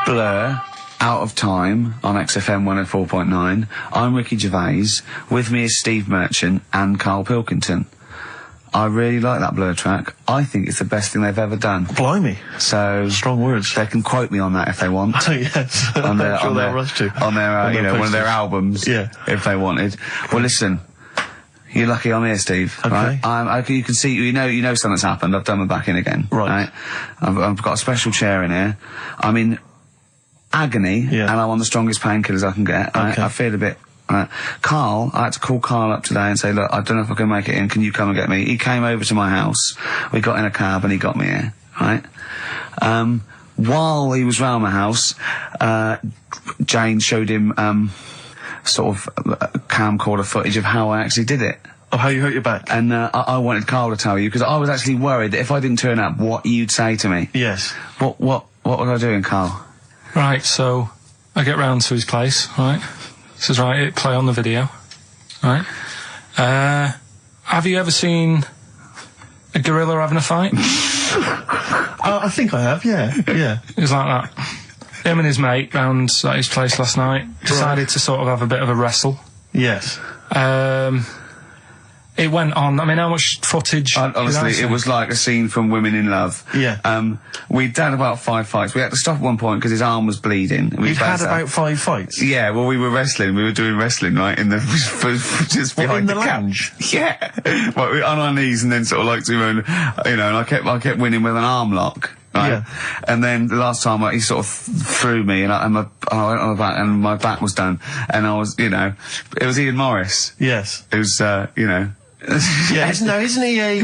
Blur, Out of Time on XFM 104.9. I'm Ricky Gervais. With me is Steve Merchant and Karl Pilkington. I really like that Blur track. I think it's the best thing they've ever done. Blimey. So strong words. They can quote me on that if they want. Oh, yes. On their, I'm sure on they'll their, rush to. On their, you know, one of their albums. Yeah. If they wanted. Well, listen. You're lucky I'm here, Steve. Okay. Right? You can see, you know something's happened. I've done my back in again. Right. I've got a special chair in here. I'm in agony, and I'm on the strongest painkillers I can get. Right? Okay. I feel a bit. Karl, I had to call Karl up today and say, look, I don't know if I can make it in, can you come and get me? He came over to my house, we got in a cab and he got me here, right? While he was round my house, Jane showed him, sort of camcorder footage of how I actually did it. Of how you hurt your back? And, I wanted Karl to tell you, because I was actually worried that if I didn't turn up, what you'd say to me. Yes. What was I doing, Karl? Right, so, I get round to his place, right? Says, right, hit play on the video, right? Have you ever seen a gorilla having a fight? I think I have, yeah. It was like that. Him and his mate round at his place last night decided to sort of have a bit of a wrestle. Yes. It went on. I mean, how much footage? Honestly, it was like a scene from Women in Love. Yeah. We'd done about 5 fights. We had to stop at one point because his arm was bleeding. You'd had about 5 fights? Yeah, well, we were wrestling. We were doing wrestling, right, in the, just behind in the lounge? Yeah. Well, on our knees and then sort of like doing, you know, and I kept winning with an arm lock. Right? Yeah. And then the last time he sort of threw me and I went on the back and my back was done. And I was, you know, it was Ian Morris. Yes. It was, you know. Yeah, isn't he a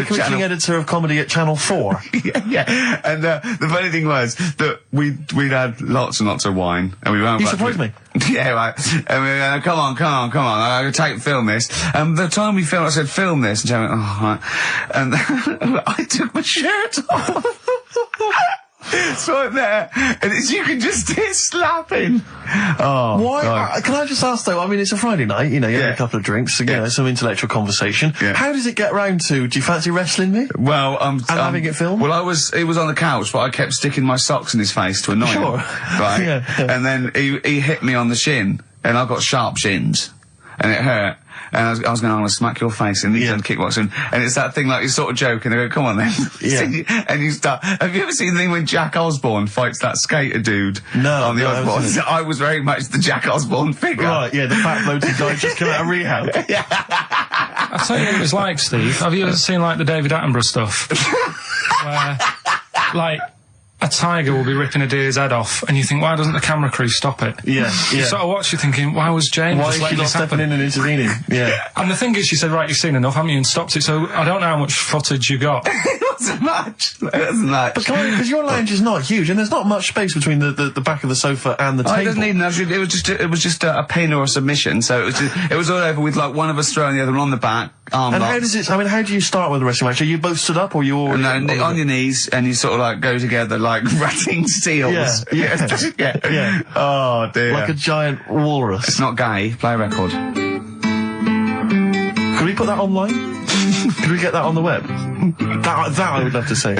commissioning editor of comedy at Channel 4? yeah. And the funny thing was that we'd had lots and lots of wine, and we went. You surprised me. Yeah, right. And we went, come on. I'm gonna film this. The time we filmed, I said, film this, and Joe went, oh, right. And I took my shirt off. It's right there, and you can just hear slapping. Oh, why? Can I just ask though? I mean, it's a Friday night, you know, you have a couple of drinks, you know, some intellectual conversation. Yeah. How does it get round to? Do you fancy wrestling me? Well, and having it filmed. Well, it was on the couch, but I kept sticking my socks in his face to annoy him. Right. Yeah. And then he hit me on the shin, and I got sharp shins, and it hurt. And I was going, I'm going to smack your face, and he's done kickboxing. And it's that thing like you sort of joke, and they go, come on then. Yeah. And you start, have you ever seen the thing when Jack Osborne fights that skater dude? No. On the Osborne? I was very much the Jack Osborne figure. Right, yeah, the fat bloated guy just come out of rehab. Yeah. I'll tell you what it was like, Steve. Have you ever seen like the David Attenborough stuff? Where, like, a tiger will be ripping a deer's head off, and you think, why doesn't the camera crew stop it? Yeah. You sort of watch, you're thinking, why was James just letting this happen? Stepping in and intervening? Yeah. And the thing is, she said, right, you've seen enough, haven't you, and stopped it, so I don't know how much footage you got. It wasn't much. It wasn't much. But because your lounge is not huge, and there's not much space between the back of the sofa and the table. It doesn't need enough. It was just a pin or a submission, so it was all over with like one of us throwing the other one on the back, arm And locked. how does it, I mean, how do you start with a wrestling match? Are you both stood up, or you all... No, on your knees, and you sort of like go together like ratting seals. Yeah. Oh dear. Like a giant walrus. It's not gay. Play a record. Could we put that online? Could we get that on the web? That I would love to see.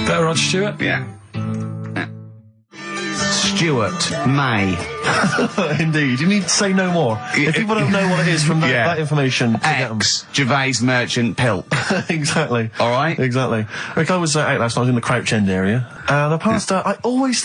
Better Rod Stewart? Yeah. Stuart May. Indeed. You need to say no more. If people don't know what it is from that information, Gervais Merchant Pilk. Exactly. All right. Exactly. Rick, I was out last night. I was in the Crouch End area, and I passed.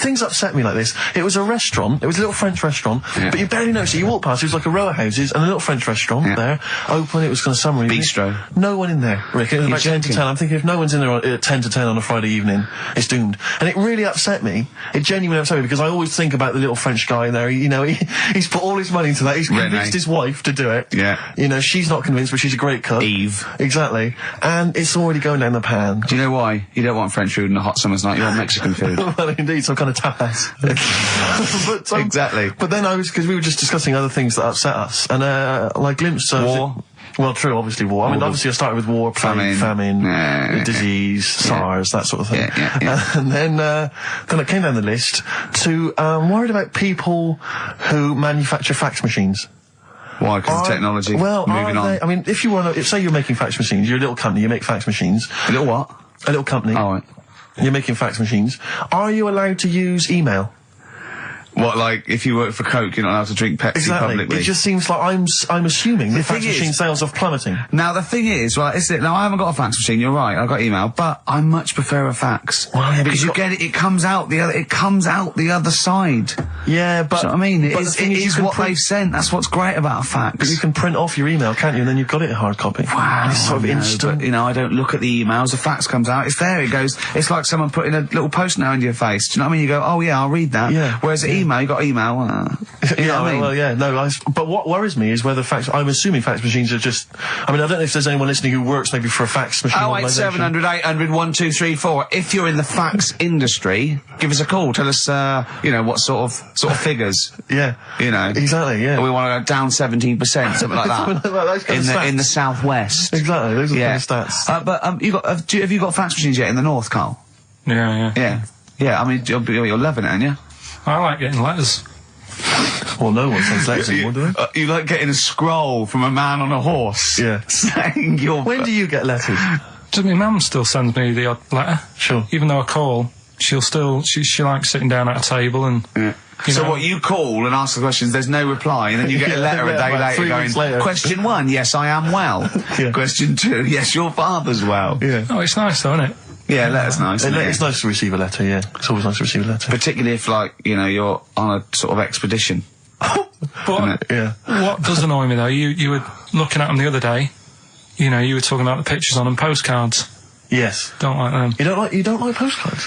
Things upset me like this. It was a restaurant. It was a little French restaurant, but you barely noticed it. You walk past. It was like a row of houses and a little French restaurant there, open. It was kind of summery. Bistro. No one in there, Rick. It was about 10 to 10. I'm thinking if no one's in there at 10 to 10 on a Friday evening, it's doomed. And it really upset me. It genuinely upset me because I always think about the little French guy in there. You know, he's put all his money into that. He's convinced his wife to do it. Yeah. You know, she's not convinced, but she's a great cook. Eve. Exactly. And it's already going down the pan. Do you know why? You don't want French food on a hot summer's night. You want Mexican food. Well, indeed, some kind of tapas. But, exactly. But then because we were just discussing other things that upset us, and like glimpse of war. Well, true, obviously war. I mean, obviously I started with war, famine, disease, SARS, that sort of thing. And then it came down the list to worried about people who manufacture fax machines. Why? Because of technology. Well, moving on. I mean, if say you're making fax machines, you're a little company, you make fax machines. A little what? a little company. Oh, right. You're making fax machines. Are you allowed to use email? What, like, if you work for Coke, you're not allowed to drink Pepsi publicly? It just seems like I'm assuming that fax machine sales are plummeting. Now, the thing is, right, now I haven't got a fax machine, you're right, I've got email, but I much prefer a fax. Well, yeah, because you get it comes out the other side. Yeah, but... Do you know what I mean? It is what they've sent, that's what's great about a fax. But you can print off your email, can't you? And then you've got it in hard copy. Wow. It's sort of instant. But, I don't look at the emails, the fax comes out, it's there, it goes, it's like someone putting a little post-it note into your face. Do you know what I mean? You go, oh yeah, I'll read that. Yeah. Whereas the email, you got email, but what worries me is whether I'm assuming fax machines are just, I mean, I don't know if there's anyone listening who works maybe for a fax machine organisation. 08700 800 1234. If you're in the fax industry, give us a call, tell us, what sort of figures. Yeah. Exactly, yeah. We want to go down 17%, something like that. in the southwest. Exactly, those are the kind of stats. But, have you got fax machines yet in the north, Karl? Yeah. Yeah, I mean, you're loving it, aren't you? I like getting letters. Well, no one sends letters anymore, do they? You like getting a scroll from a man on a horse. Yeah. Saying you're... When do you get letters? Does my mum still sends me the odd letter? Sure. Even though I call, she likes sitting down at a table and... Yeah. So what, you call and ask the questions, there's no reply, and then you get a letter a day later going, question 1, yes, I am well. Question 2, yes, your father's well. Yeah. Oh, it's nice though, isn't it? Yeah, letter's nice. It's nice to receive a letter, yeah. It's always nice to receive a letter. Particularly if, you're on a sort of expedition. But what does annoy me though, you were looking at them the other day, you were talking about the pictures on them, postcards. Yes. Don't like them. You don't like postcards?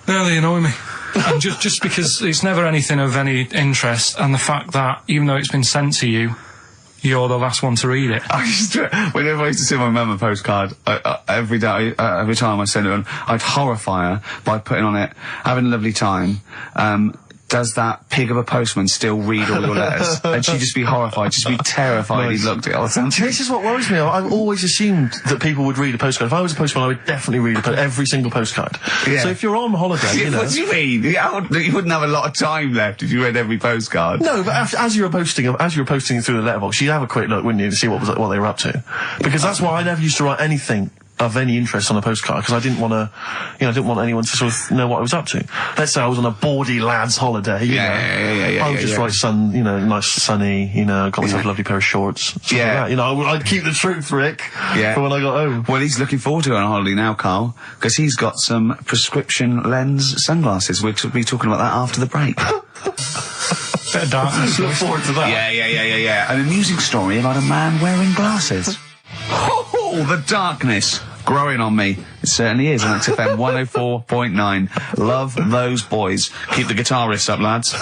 No, they annoy me. And just because it's never anything of any interest, and the fact that, even though it's been sent to you, you're the last one to read it. Whenever I used to send my mum a postcard, every time I send it on, I'd horrify her by putting on it, having a lovely time, does that pig of a postman still read all your letters? And she'd just be horrified, just be terrified he'd looked at it all the time. This is what worries me. I've always assumed that people would read a postcard. If I was a postman, I would definitely read every single postcard. Yeah. So if you're on holiday, What do you mean? You wouldn't have a lot of time left if you read every postcard. No, but as you were posting through the letterbox, you'd have a quick look, wouldn't you, to see what they were up to? Because that's why I never used to write anything of any interest on a postcard, because I didn't want to, anyone to sort of know what I was up to. Let's say I was on a bawdy lad's holiday, I would just write nice sunny, got myself a lovely pair of shorts, like that. I'd keep the truth, Rick, for when I got home. Well, he's looking forward to it on holiday now, Karl, because he's got some prescription lens sunglasses. We'll be talking about that after the break. Bit of darkness. Look forward to that. Yeah. An amusing story about a man wearing glasses. Oh, the darkness growing on me. It certainly is on XFM 104.9. Love those boys. Keep the guitar riffs up, lads.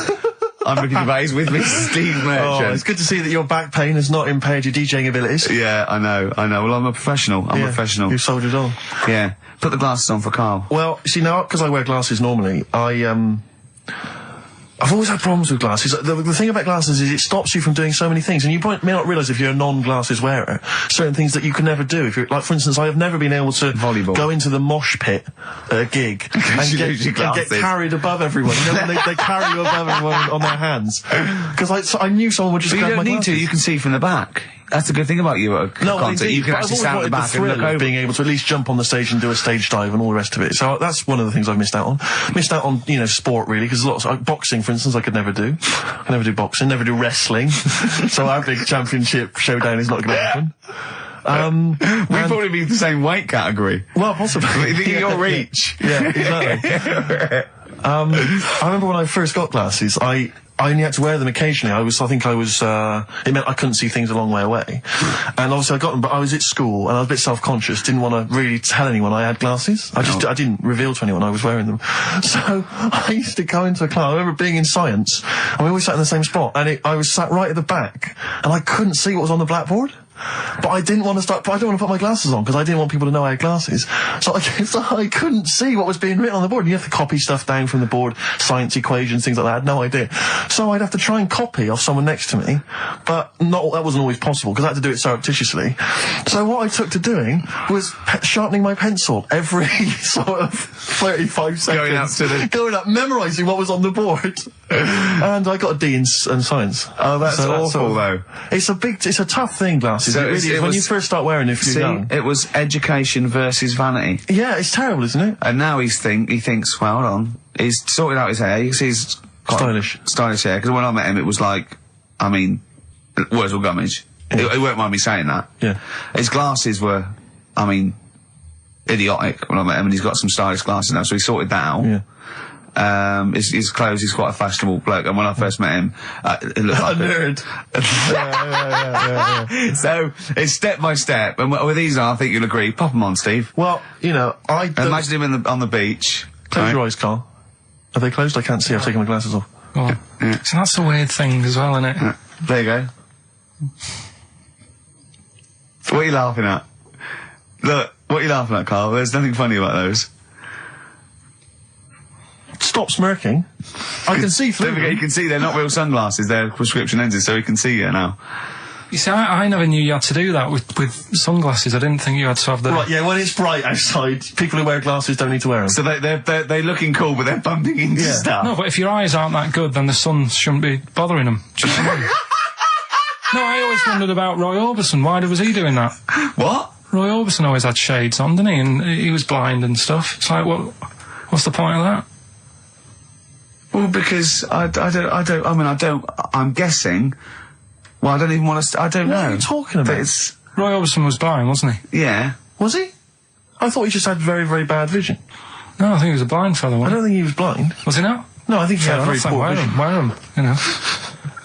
I'm Ricky Gervais with me, Steve Merchant. Oh, it's good to see that your back pain has not impaired your DJing abilities. Yeah, I know. Well, I'm a professional. I'm a professional. You've soldiered on. Yeah. Put the glasses on for Karl. Well, see, now, because I wear glasses normally, I've always had problems with glasses. The thing about glasses is it stops you from doing so many things, and you may not realise if you're a non-glasses wearer, certain things that you can never do. If you're, like, for instance, I have never been able to go into the mosh pit at a gig and get carried above everyone. They carry you above everyone on their hands. Because I knew someone would just grab my glasses. You don't need to, you can see from the back. That's the good thing about you at a concert. You can actually stand at the back and look over. Being able to at least jump on the stage and do a stage dive and all the rest of it. So that's one of the things I've missed out on. Missed out on, sport really, because boxing, for instance, I could never do. I could never do boxing, never do wrestling. So our big championship showdown is not going to happen. We'd probably be the same weight category. Well, possibly. Your reach. Yeah, exactly. I remember when I first got glasses, I only had to wear them occasionally. It meant I couldn't see things a long way away. And obviously I got them, but I was at school and I was a bit self-conscious, didn't want to really tell anyone I had glasses. I didn't reveal to anyone I was wearing them. So I used to go into a class. I remember being in science, and we always sat in the same spot, and I was sat right at the back, and I couldn't see what was on the blackboard. But I didn't want to put my glasses on because I didn't want people to know I had glasses. So I couldn't see what was being written on the board. And you have to copy stuff down from the board, science equations, things like that. I had no idea. So I'd have to try and copy off someone next to me, but that wasn't always possible because I had to do it surreptitiously. So what I took to doing was sharpening my pencil every sort of 35 seconds. Going up, memorising what was on the board. And I got a D in science. Oh, that's awful though. It's a tough thing, glasses. glasses. So it really is. When you first start wearing them, if you're young. It was education versus vanity. Yeah, it's terrible, isn't it? And now he thinks, well, hold on. He's sorted out his hair. You can see he's stylish hair. Because when I met him, it was like, I mean, words or gummage. Yeah. He won't mind me saying that. Yeah. His glasses were, I mean, idiotic when I met him, and he's got some stylish glasses now, so he sorted that out. Yeah. His clothes, he's quite a fashionable bloke, and when I first met him, it looked like a nerd. Yeah. So, it's step by step, and with these I think you'll agree. Pop them on, Steve. Well, you know, imagine him on the beach. Close your eyes, Karl. Are they closed? I can't see. I've taken my glasses off. Oh. Yeah. So that's a weird thing as well, isn't it? Yeah. There you go. What are you laughing at? Look, what are you laughing at, Karl? There's nothing funny about those. Stop smirking. I can see through them. You can see they're not real sunglasses, they're prescription lenses, so you can see you now. You see, I never knew you had to do that with sunglasses. I didn't think you had to have the... Right, yeah, when it's bright outside, people who wear glasses don't need to wear them. So they're looking cool, but they're bumping into stuff. No, but if your eyes aren't that good, then the sun shouldn't be bothering them. No, I always wondered about Roy Orbison. Why was he doing that? What? Roy Orbison always had shades on, didn't he? And he was blind and stuff. It's like, what's the point of that? Well, because I'm guessing. Well, I don't even want to. I don't know. What are you talking about? Roy Orbison was blind, wasn't he? Yeah. Was he? I thought he just had very, very bad vision. No, I think he was a blind fellow. I don't think he was blind. Was he not? No, I think he had very poor vision. Wear him, you know.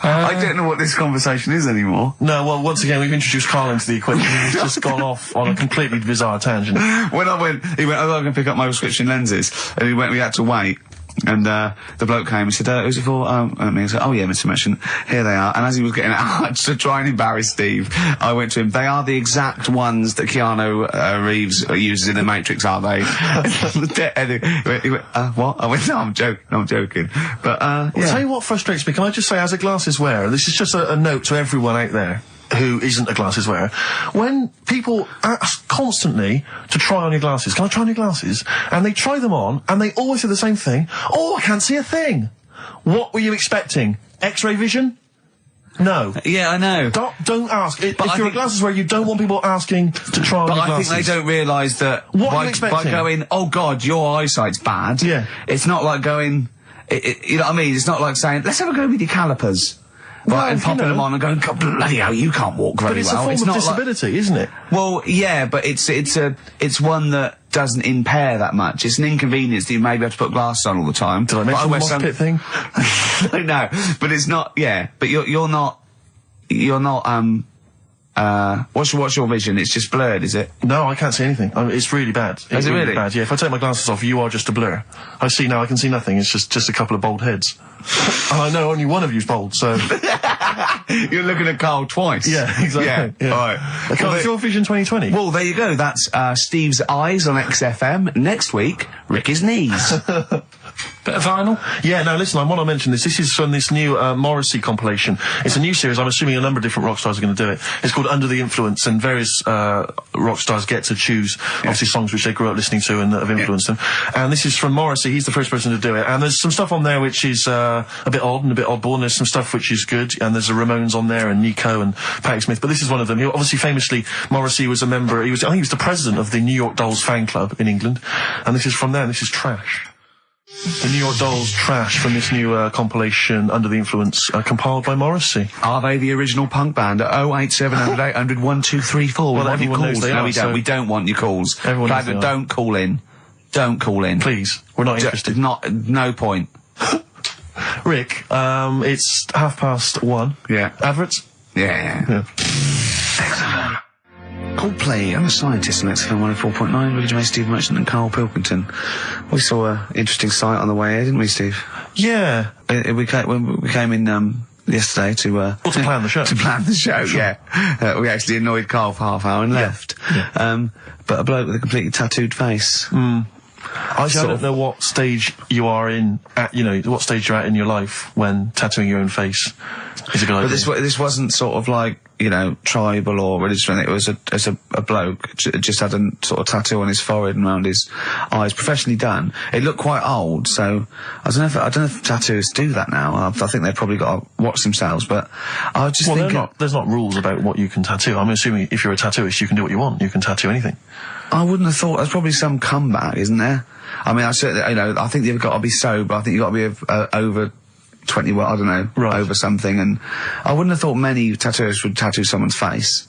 I don't know what this conversation is anymore. No, well, once again, we've introduced Karl into the equation. He's just gone off on a completely bizarre tangent. When he went, oh, I'm going to pick up my prescription lenses. And we had to wait. And the bloke came and said, who's it for? And I said, oh yeah, Mr. Merchant, here they are. And as he was getting out, to try and embarrass Steve, I went to him, they are the exact ones that Keanu Reeves uses in The Matrix, are they? He went, what? I went, no, I'm joking. But, yeah. I'll tell you what frustrates me. Can I just say, as a glasses wearer, this is just a note to everyone out there who isn't a glasses wearer. When people ask constantly to try on your glasses, can I try on your glasses? And they try them on, and they always say the same thing. Oh, I can't see a thing. What were you expecting? X-ray vision? No. Yeah, I know. Don't ask. If you're a glasses wearer, you don't want people asking to try on your glasses. But I think they don't realise that what are you expecting? By going, oh God, your eyesight's bad. Yeah. It's not like going, you know what I mean? It's not like saying, let's have a go with your calipers. Right, and popping them on and going, bloody hell, you can't walk very well. But it's a form of disability, isn't it? Well, yeah, but it's one that doesn't impair that much. It's an inconvenience that you maybe have to put glasses on all the time. Did I mention the mosh pit thing? No, but it's not, yeah, but you're not, what's your vision? It's just blurred, is it? No, I can't see anything. It's really bad. Is it really bad? Yeah, if I take my glasses off, you are just a blur. I see now, I can see nothing. It's just a couple of bald heads. And I know only one of you's bald, so... You're looking at Karl twice. Yeah, exactly. Yeah. Alright. Karl, it's your Vision 2020. Well, there you go. That's Steve's eyes on XFM. Next week, Ricky's knees. Bit of vinyl? Yeah, now listen, I want to mention this. This is from this new Morrissey compilation. It's a new series. I'm assuming a number of different rock stars are going to do it. It's called Under the Influence, and various rock stars get to choose, obviously, songs which they grew up listening to and that have influenced them. And this is from Morrissey. He's the first person to do it. And there's some stuff on there which is a bit odd and a bit oddball, and there's some stuff which is good. And there's a Ramones on there, and Nico and Patti Smith. But this is one of them. Obviously, famously, Morrissey was a member, I think he was the president of the New York Dolls fan club in England. And this is from there, and this is Trash. The New York Dolls, Trash, from this new compilation, Under the Influence, compiled by Morrissey. Are they the original punk band? At 08700 800 1234. Well, everyone knows they are. No, we don't want your calls. Everyone knows they are. Don't call in. Don't call in. Please. We're not interested. No point. Rick, it's 1:30. Yeah. Adverts? Yeah. Coldplay, I'm a scientist, and XFM 104.9, with Gervais, Steve Merchant and Karl Pilkington. We saw an interesting sight on the way here, didn't we, Steve? Yeah. When we came in yesterday to plan the show. To plan the show, sure. Yeah. We actually annoyed Karl for half hour and left. Yeah. But a bloke with a completely tattooed face. I I don't know what stage you are in, what stage you're at in your life when tattooing your own face is a good idea. But this wasn't sort of like, tribal or religious or anything. It was a bloke just had a sort of tattoo on his forehead and around his eyes, professionally done. It looked quite old, so I don't know if tattooers do that now. I think they've probably got to watch themselves, but I just think... there's not rules about what you can tattoo. I'm assuming if you're a tattooist, you can do what you want. You can tattoo anything. I wouldn't have thought. There's probably some comeback, isn't there? I mean, I certainly, I think you've got to be sober. I think you've got to be over 20, I don't know, over something. And I wouldn't have thought many tattooers would tattoo someone's face,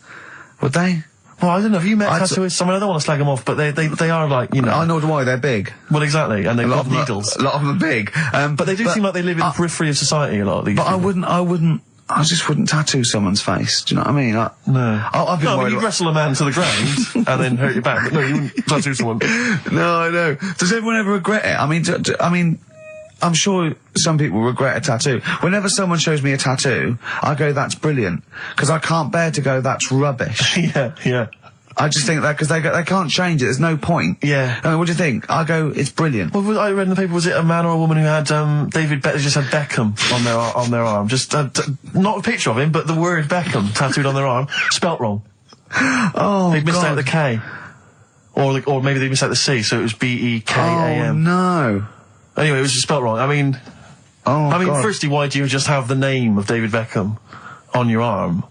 would they? Well, I don't know. Have you met tattooists? I mean, I don't want to slag them off, but they are like, I know why they're big. Well, exactly, and they've got needles. A lot of them are big. But they do seem like they live in the periphery of society, a lot of these people. I just wouldn't tattoo someone's face. Do you know what I mean? No. You wrestle a man to the ground and then hurt your back. But no, you wouldn't tattoo someone. No, I know. Does everyone ever regret it? I mean, I'm sure some people regret a tattoo. Whenever someone shows me a tattoo, I go, that's brilliant. Because I can't bear to go, that's rubbish. Yeah. I just think that because they can't change it. There's no point. Yeah. I mean, what do you think? I go, it's brilliant. Well, I read in the paper, was it a man or a woman who had just had Beckham on their arm? Just not a picture of him, but the word Beckham tattooed on their arm, spelt wrong. Oh, they missed out the K, or maybe they missed out the C, so it was Bekam. Oh no. Anyway, it was just spelt wrong. I mean, firstly, why do you just have the name of David Beckham on your arm?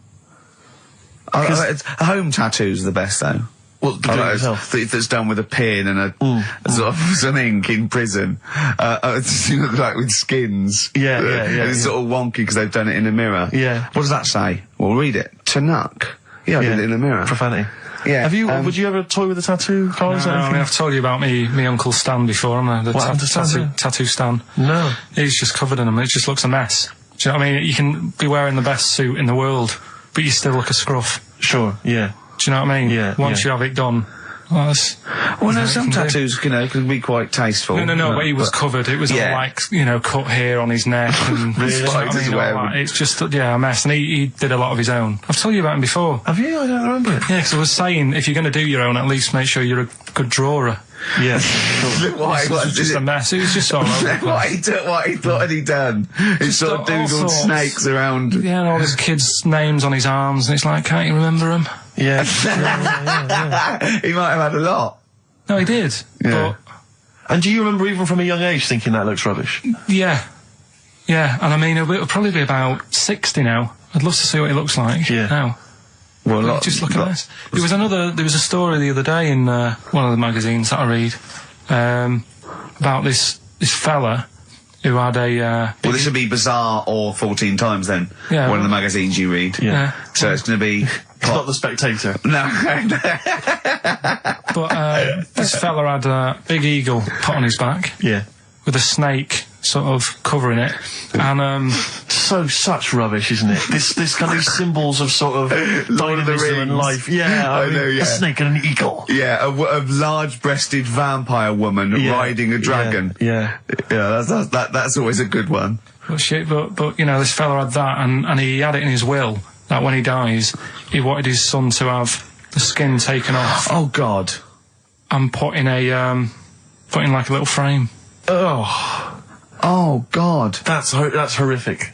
Home tattoos are the best, though. Well, that's done with a pin and a sort of some ink in prison, like with skins. Yeah. It's sort of wonky because they've done it in a mirror. Yeah. What does that say? Well, read it. Tanuck. Yeah, I did it in a mirror. Profanity. Yeah. Would you ever toy with a tattoo, Karl? No, I mean, I've told you about me Uncle Stan before, haven't I? Tattoo Stan. No. He's just covered in them. It just looks a mess. Do you know what I mean? You can be wearing the best suit in the world, but you still look a scruff. Sure, yeah. Do you know what I mean? Yeah. Once you have it done. Well, some tattoos, can be quite tasteful. No, but he was covered. It was all like, cut hair on his neck and it's just, a mess. And he did a lot of his own. I've told you about him before. Have you? I don't remember it. Yeah, because I was saying, if you're going to do your own, at least make sure you're a good drawer. Yeah. Why? It was just a mess. It was just all over. What he thought had he done? He sort of doodled snakes around. Yeah, and all his kids' names on his arms, and it's like, can't you remember them? Yeah. He might have had a lot. No, he did. Yeah. And do you remember even from a young age thinking that looks rubbish? Yeah. And I mean, it'll probably be about 60 now. I'd love to see what he looks like now. Well, just look at this. There was a story the other day in one of the magazines that I read about this fella who had a... well, this would be Bizarre or 14 Times then. Yeah. One of the magazines you read. Yeah. So it's going to be... It's not The Spectator. No. But this fella had a big eagle put on his back. Yeah. With a snake sort of covering it. And... such rubbish, isn't it? This kind of symbols of sort of dynamism and life. Yeah, I know, a snake and an eagle. Yeah, a large-breasted vampire woman riding a dragon. Yeah. That's always a good one. But this fella had that, and he had it in his will that when he dies, he wanted his son to have the skin taken off. Oh God! And put in like a little frame. Oh God! That's horrific.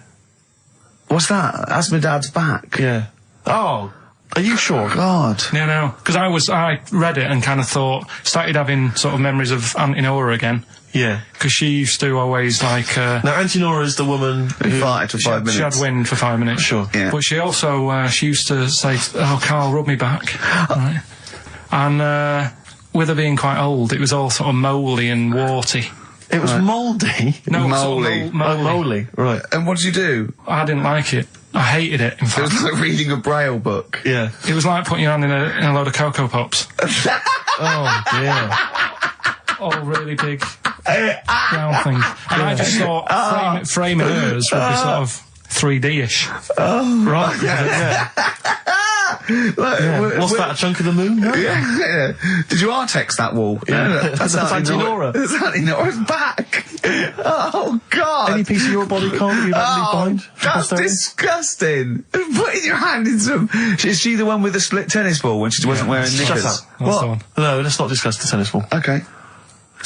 What's that? That's my dad's back. Yeah. Oh, are you sure? God. No. Because I read it and kind of started having sort of memories of Auntie Nora again. Yeah. Because she used to always like... now, Auntie Nora is the woman who farted for 5 minutes. She had wind for 5 minutes. Sure. Yeah. But she also, she used to say, Karl, rub me back. Right. And with her being quite old, it was all sort of mouldy and warty. It was mouldy? No, mouldy. Mouldy, right. And what did you do? I didn't like it. I hated it, in fact. It was like reading a Braille book. Yeah. It was like putting your hand in a load of Cocoa Pops. Oh, dear. All really big round things. And I just thought framing hers would be sort of 3D-ish. Oh, right. Yeah. What's that, a chunk of the moon? No? Yeah. Did you R-text that wall? Yeah. No. That's Auntie Nora. That's Auntie Nora's back. Oh, God. Any piece of your body can't you find? That's disgusting. Putting your hand in some... Is she the one with the split tennis ball when she wasn't wearing knickers? Shut up. What? No, let's not discuss the tennis ball. Okay.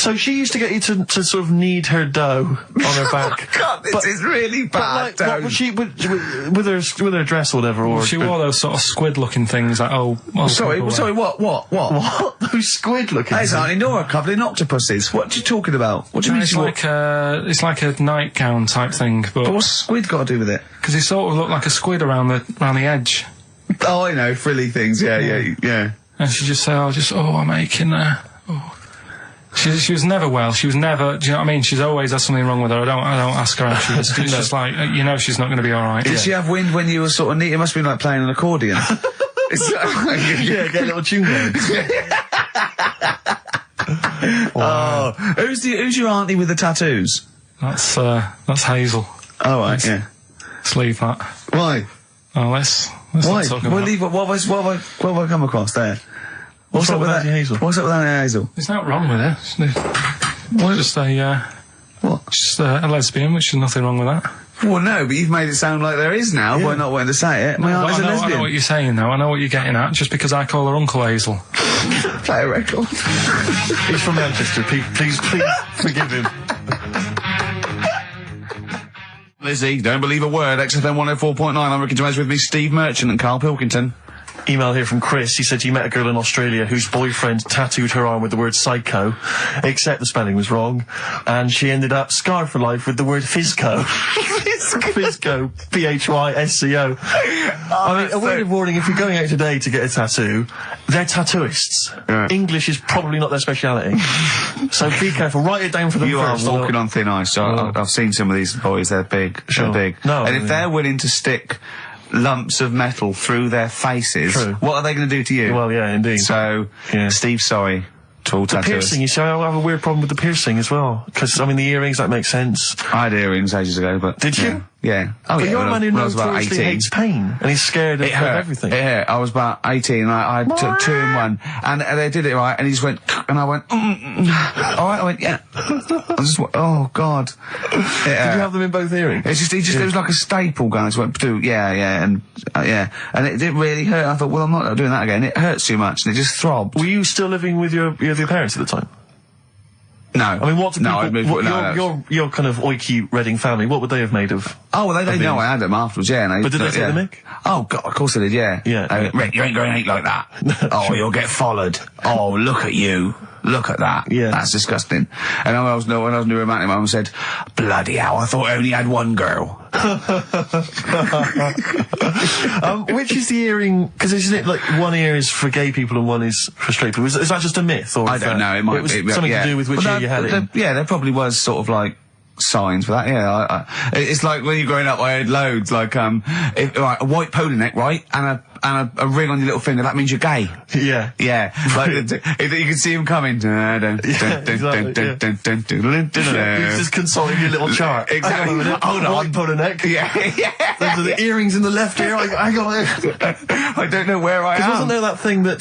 So she used to get you to sort of knead her dough on her back. Oh God, this is really bad. But like, what was she with her dress or whatever? Or she wore those sort of squid-looking things. Like sorry, what? Those squid-looking. Hey, Auntie Nora, coupling octopuses. What are you talking about? What do you mean? It's like a nightgown type thing. But what's squid got to do with it? Because it sort of looked like a squid around the edge. Oh, I know, frilly things. Yeah. And she just said, I'm aching there. Oh. She was never well. She was never. Do you know what I mean? She's always had something wrong with her. I don't ask her how she is. It's just like she's not going to be all right. Did she have wind when you were sort of neat? It must have been like playing an accordion. Get a little tune going. Wow. Oh, who's your auntie with the tattoos? That's Hazel. Oh right, yeah. Let's leave that. Why? Oh, let's why? Not talk about. We'll leave it. What have I come across there? What's up with that Hazel? What's up with that Hazel? There's nothing wrong with her. What? Just a lesbian, which is nothing wrong with that. Well, no, but you've made it sound like there is now by not wanting to say it. My auntie's a lesbian. I know what you're saying, though. I know what you're getting at. Just because I call her Uncle Hazel. Play a record. He's from Manchester. Please forgive him. Lizzie, don't believe a word. XFM 104.9. I'm Ricky Gervais with me, Steve Merchant and Karl Pilkington. Email here from Chris. He said he met a girl in Australia whose boyfriend tattooed her arm with the word psycho, except the spelling was wrong, and she ended up scarred for life with the word physco. Physco. Physco. I mean, a word of warning, if you're going out today to get a tattoo, they're tattooists. Yeah. English is probably not their speciality. So be careful. Write it down for them first. You are walking on thin ice. I've seen some of these boys. They're big. Sure. They're big. No, and if they're willing to stick lumps of metal through their faces, what are they going to do to you? Well, yeah, indeed. So, Steve, sorry to all tattooers. The piercing, you see, I have a weird problem with the piercing as well. Because, I mean, the earrings, that makes sense. I had earrings ages ago, but... Did you? Yeah. Oh, but you're a man who notoriously hates pain, and he's scared of everything. It hurt. I was about 18, and I took 2 in 1, and they did it right, and he just went, and I went, all right, I went, yeah. I just went, oh, God. Did you have them in both earrings? It was like a staple gun. I just went, and it didn't really hurt. I thought, well, I'm not doing that again. It hurts too much, and it just throbbed. Were you still living with your parents at the time? No. I mean, what do people... your kind of oiky Reading family, what would they have made of... Oh, well, they know I had them afterwards, yeah. But did they take the mick? Oh, God, of course they did, yeah. Yeah. Rick, you ain't going to eat like that. Oh, you'll get followed. Oh, look at you. Look at that. Yeah. That's disgusting. And when I was new romantic, my mum said, bloody hell, I thought I only had one girl. Which is the earring? Because isn't it like one ear is for gay people and one is for straight people? Is that just a myth? Or I don't know. It might be something to do with which ear you had it. Yeah, there probably was sort of like signs for that. Yeah, it's like when you're growing up, I had loads like a white polo neck, right, and a ring on your little finger. That means you're gay. Yeah, yeah. Like you can see him coming. He's just consulting your little chart. Exactly. Hold on, white polo neck. Yeah. Those are the earrings in the left ear. I got it. I don't know where I am. Wasn't there that thing that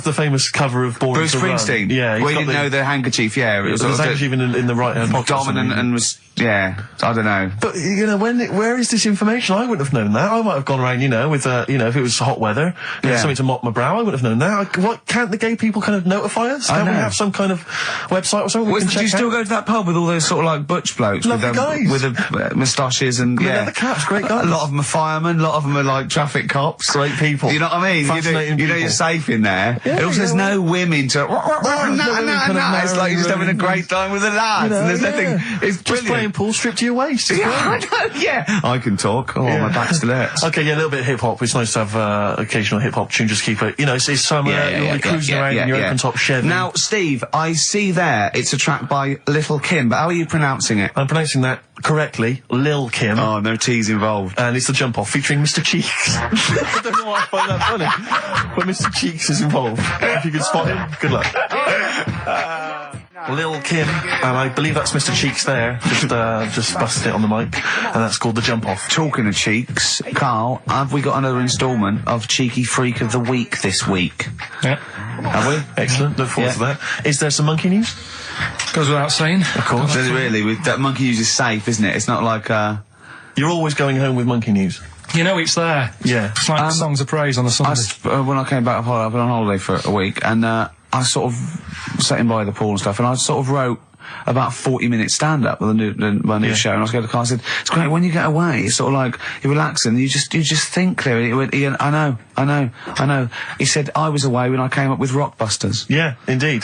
the famous cover of Born Bruce to Run? Springsteen? Yeah, where you didn't know the handkerchief. Yeah, it was handkerchief in the right hand pocket. Dominant and was. Yeah, I don't know. But, where is this information? I wouldn't have known that. I might have gone around, with, if it was hot weather, something to mop my brow, I wouldn't have known that. Can't the gay people kind of notify us? Can't we have some kind of website or something we can check out? Do you still go to that pub with all those sort of like butch blokes? Lovely guys. With the moustaches and, leather caps, great guys. A lot of them are firemen, a lot of them are like traffic cops. Great people. You know what I mean? Fascinating people. You're safe in there. Yeah, it also says no women to... No. It's like you're just having a great time with the lads. And there's nothing... It's just playing pool, stripped to your waist. Yeah, I know, yeah. I can talk. Oh, my back still hurts. Okay, yeah, a little bit of hip-hop. It's nice to have occasional hip-hop tune. Just keep it, it's summer, you'll be cruising around in your open-top Chevy. Now, Steve, I see there it's a track by Little Kim, but how are you pronouncing it? I'm pronouncing that correctly, Lil Kim. Oh, no T's involved. And it's The Jump Off, featuring Mr. Cheeks. I don't know why I find that funny, but Mr. Cheeks is involved. If you can spot him, good luck. Lil Kim, and I believe that's Mr. Cheeks there, just busted it on the mic, and that's called The Jump Off. Talking of cheeks, Karl, have we got another instalment of Cheeky Freak of the Week this week? Yeah. Have we? Excellent, look forward to that. Is there some monkey news? Goes without saying. Of course. Really, that monkey news is safe, isn't it? It's not like, You're always going home with monkey news. It's there. Yeah. It's like songs of praise on a Sunday. When I came back, I've been on holiday for a week, and, I sort of sat in by the pool and stuff, and I sort of wrote about 40-minute stand-up with my new show, and I was going to Karl, I said, it's great, when you get away, it's sort of like, you're relaxing, you just think clearly. He went, Ian, I know. He said, I was away when I came up with Rockbusters. Yeah, indeed.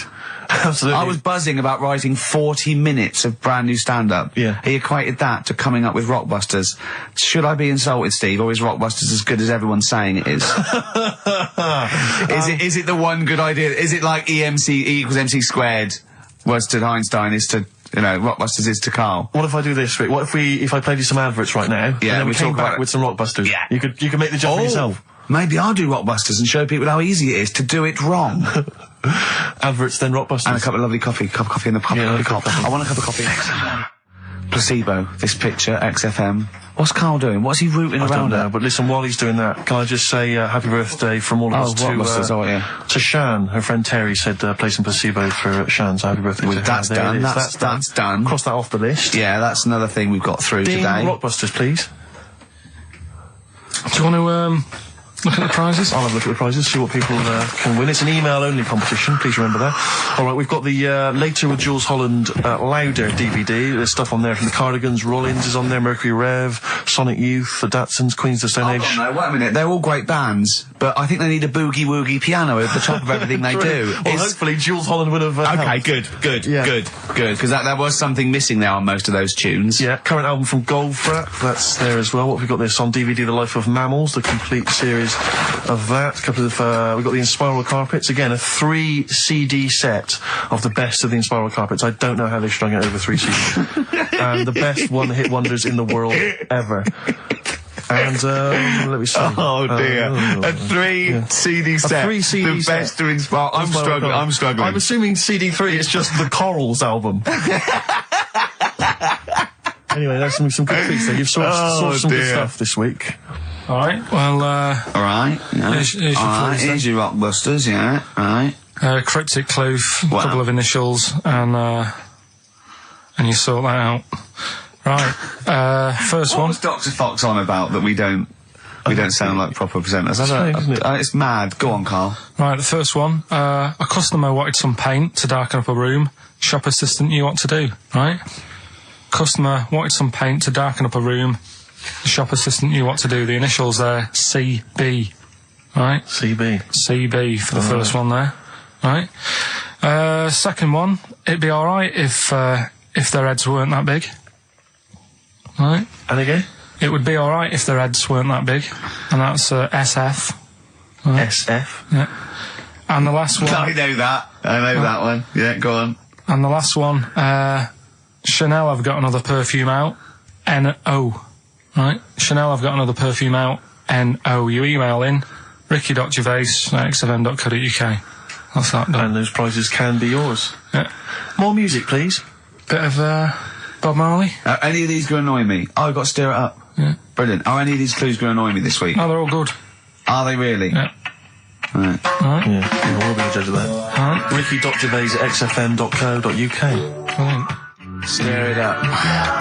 Absolutely. I was buzzing about writing 40 minutes of brand new stand-up. Yeah. He equated that to coming up with Rockbusters. Should I be insulted, Steve, or is Rockbusters as good as everyone's saying it is? Is it the one good idea? Is it like E equals MC squared was to Einstein is to, Rockbusters is to Karl? What if I do this, Rick? What if I played you some adverts right now? Yeah, and then we came back with some Rockbusters. Yeah. You could make the jump for yourself. Maybe I'll do Rockbusters and show people how easy it is to do it wrong. Adverts, then Rockbusters. And a cup of lovely coffee. Cup of coffee in the pub. Yeah, I want a cup of coffee. Placebo, this picture, XFM. What's Karl doing? What's he rooting around I don't know, at? but listen, while he's doing that, can I just say happy birthday from all of us to Shan. Her friend Terry said play some Placebo for Shan, so happy birthday to her. That's done. That's done. Cross that off the list. Yeah, that's another thing we've got through today. Rockbusters, please. Do you want to look at the prizes? I'll have a look at the prizes, see what people can win. It's an email-only competition, please remember that. All right, we've got the Later with Jules Holland Louder DVD. There's stuff on there from the Cardigans, Rollins is on there, Mercury Rev, Sonic Youth, the Datsuns, Queens of the Stone Age. No, wait a minute. They're all great bands, but I think they need a boogie-woogie piano over the top of everything they do. Well, hopefully Jules Holland would have okay, helped. good, because that was something missing there on most of those tunes. Yeah, current album from Goldfrapp, that's there as well. What have we got this on DVD? The Life of Mammals, the complete series of that. A couple of we've got the Inspiral Carpets, again a 3 CD set of the best of the Inspiral Carpets. I don't know how they strung it over 3 CDs. And the best one-hit wonders in the world ever. And let me see. Oh dear, a 3 CD set. A 3 CD the set. best to inspire. I'm struggling. I'm assuming CD3 is just the Corals album. Anyway, there's some good treats there. You've sourced some good stuff this week. All right. Well. All right. Yeah. Here's your clues. Here's your Rockbusters. Yeah. All right. Cryptic clue, a couple of initials, and you sort that out. Right. First one. What was Dr. Fox on about that we don't sound like proper presenters? It's mad. Go on, Karl. Right. The first one. A customer wanted some paint to darken up a room. Shop assistant knew what to do. Right. Customer wanted some paint to darken up a room. The shop assistant knew what to do. The initials there, CB. Right? CB for the first one there. Right? Second one, it'd be alright if their heads weren't that big. Right? And again? It would be alright if their heads weren't that big. And that's SF. Right? SF? Yeah. And the last one... I know that one. Yeah, go on. And the last one, Chanel have got another perfume out. N-O. Right? Chanel have got another perfume out. N-O. You email in ricky.gervais@xfm.co.uk. That's that done. And those prizes can be yours. Yeah. More music, please. Bit of Bob Marley. Any of these going to annoy me? Oh, I've got to stir it up. Yeah. Brilliant. Are any of these clues going to annoy me this week? No, they're all good. Are they really? Yeah. Right. Yeah, we'll be the judge of that. Alright. ricky.gervais@xfm.co.uk. Brilliant. Stir it up.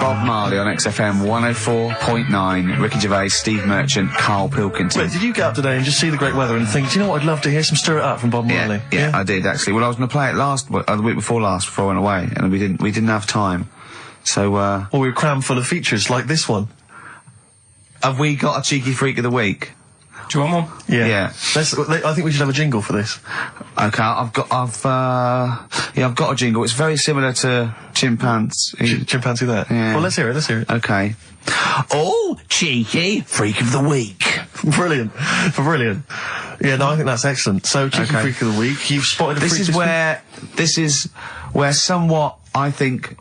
Bob Marley on XFM 104.9. Ricky Gervais, Steve Merchant, Karl Pilkington. Wait, did you get up today and just see the great weather and think, do you know what, I'd love to hear some Stir It Up from Bob Marley? Yeah, I did actually. Well, I was going to play it the week before last before I went away, and we didn't have time. So, well, we were crammed full of features like this one. Have we got a cheeky freak of the week? Do you want one? Yeah. I think we should have a jingle for this. Okay, I've got a jingle. It's very similar to Chimpanzee. Chimpanzee that? Yeah. Well, let's hear it. Okay. Oh, cheeky freak of the week. Brilliant. Yeah, no, I think that's excellent. So, cheeky freak of the week. You've spotted a freak This is where somewhat, I think,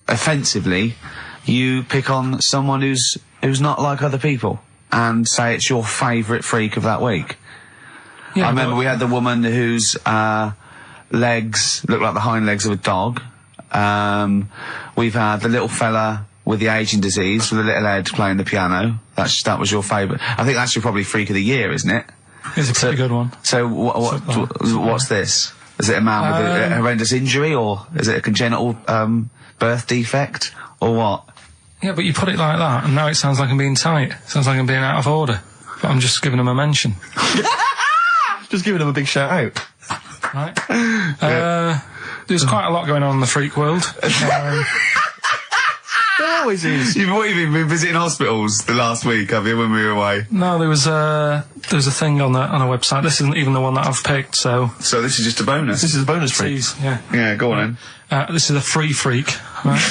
offensively, you pick on someone who's not like other people and say it's your favourite freak of that week. Yeah, I remember we had the woman whose legs looked like the hind legs of a dog. We've had the little fella with the aging disease with the little head playing the piano. That was your favourite. I think that's your probably freak of the year, isn't it? It's a pretty good one. So what's this? Is it a man with a horrendous injury, or is it a congenital birth defect, or what? Yeah, but you put it like that, and now it sounds like I'm being tight. It sounds like I'm being out of order. But I'm just giving him a mention. Just giving him a big shout out. Right? There's quite a lot going on in the freak world. There always is. You've been visiting hospitals the last week, have you, when we were away? No, there was a thing on a website. This isn't even the one that I've picked, so... So this is just a bonus? This is a bonus freak? Yeah. Yeah, go on then. This is a free freak, right?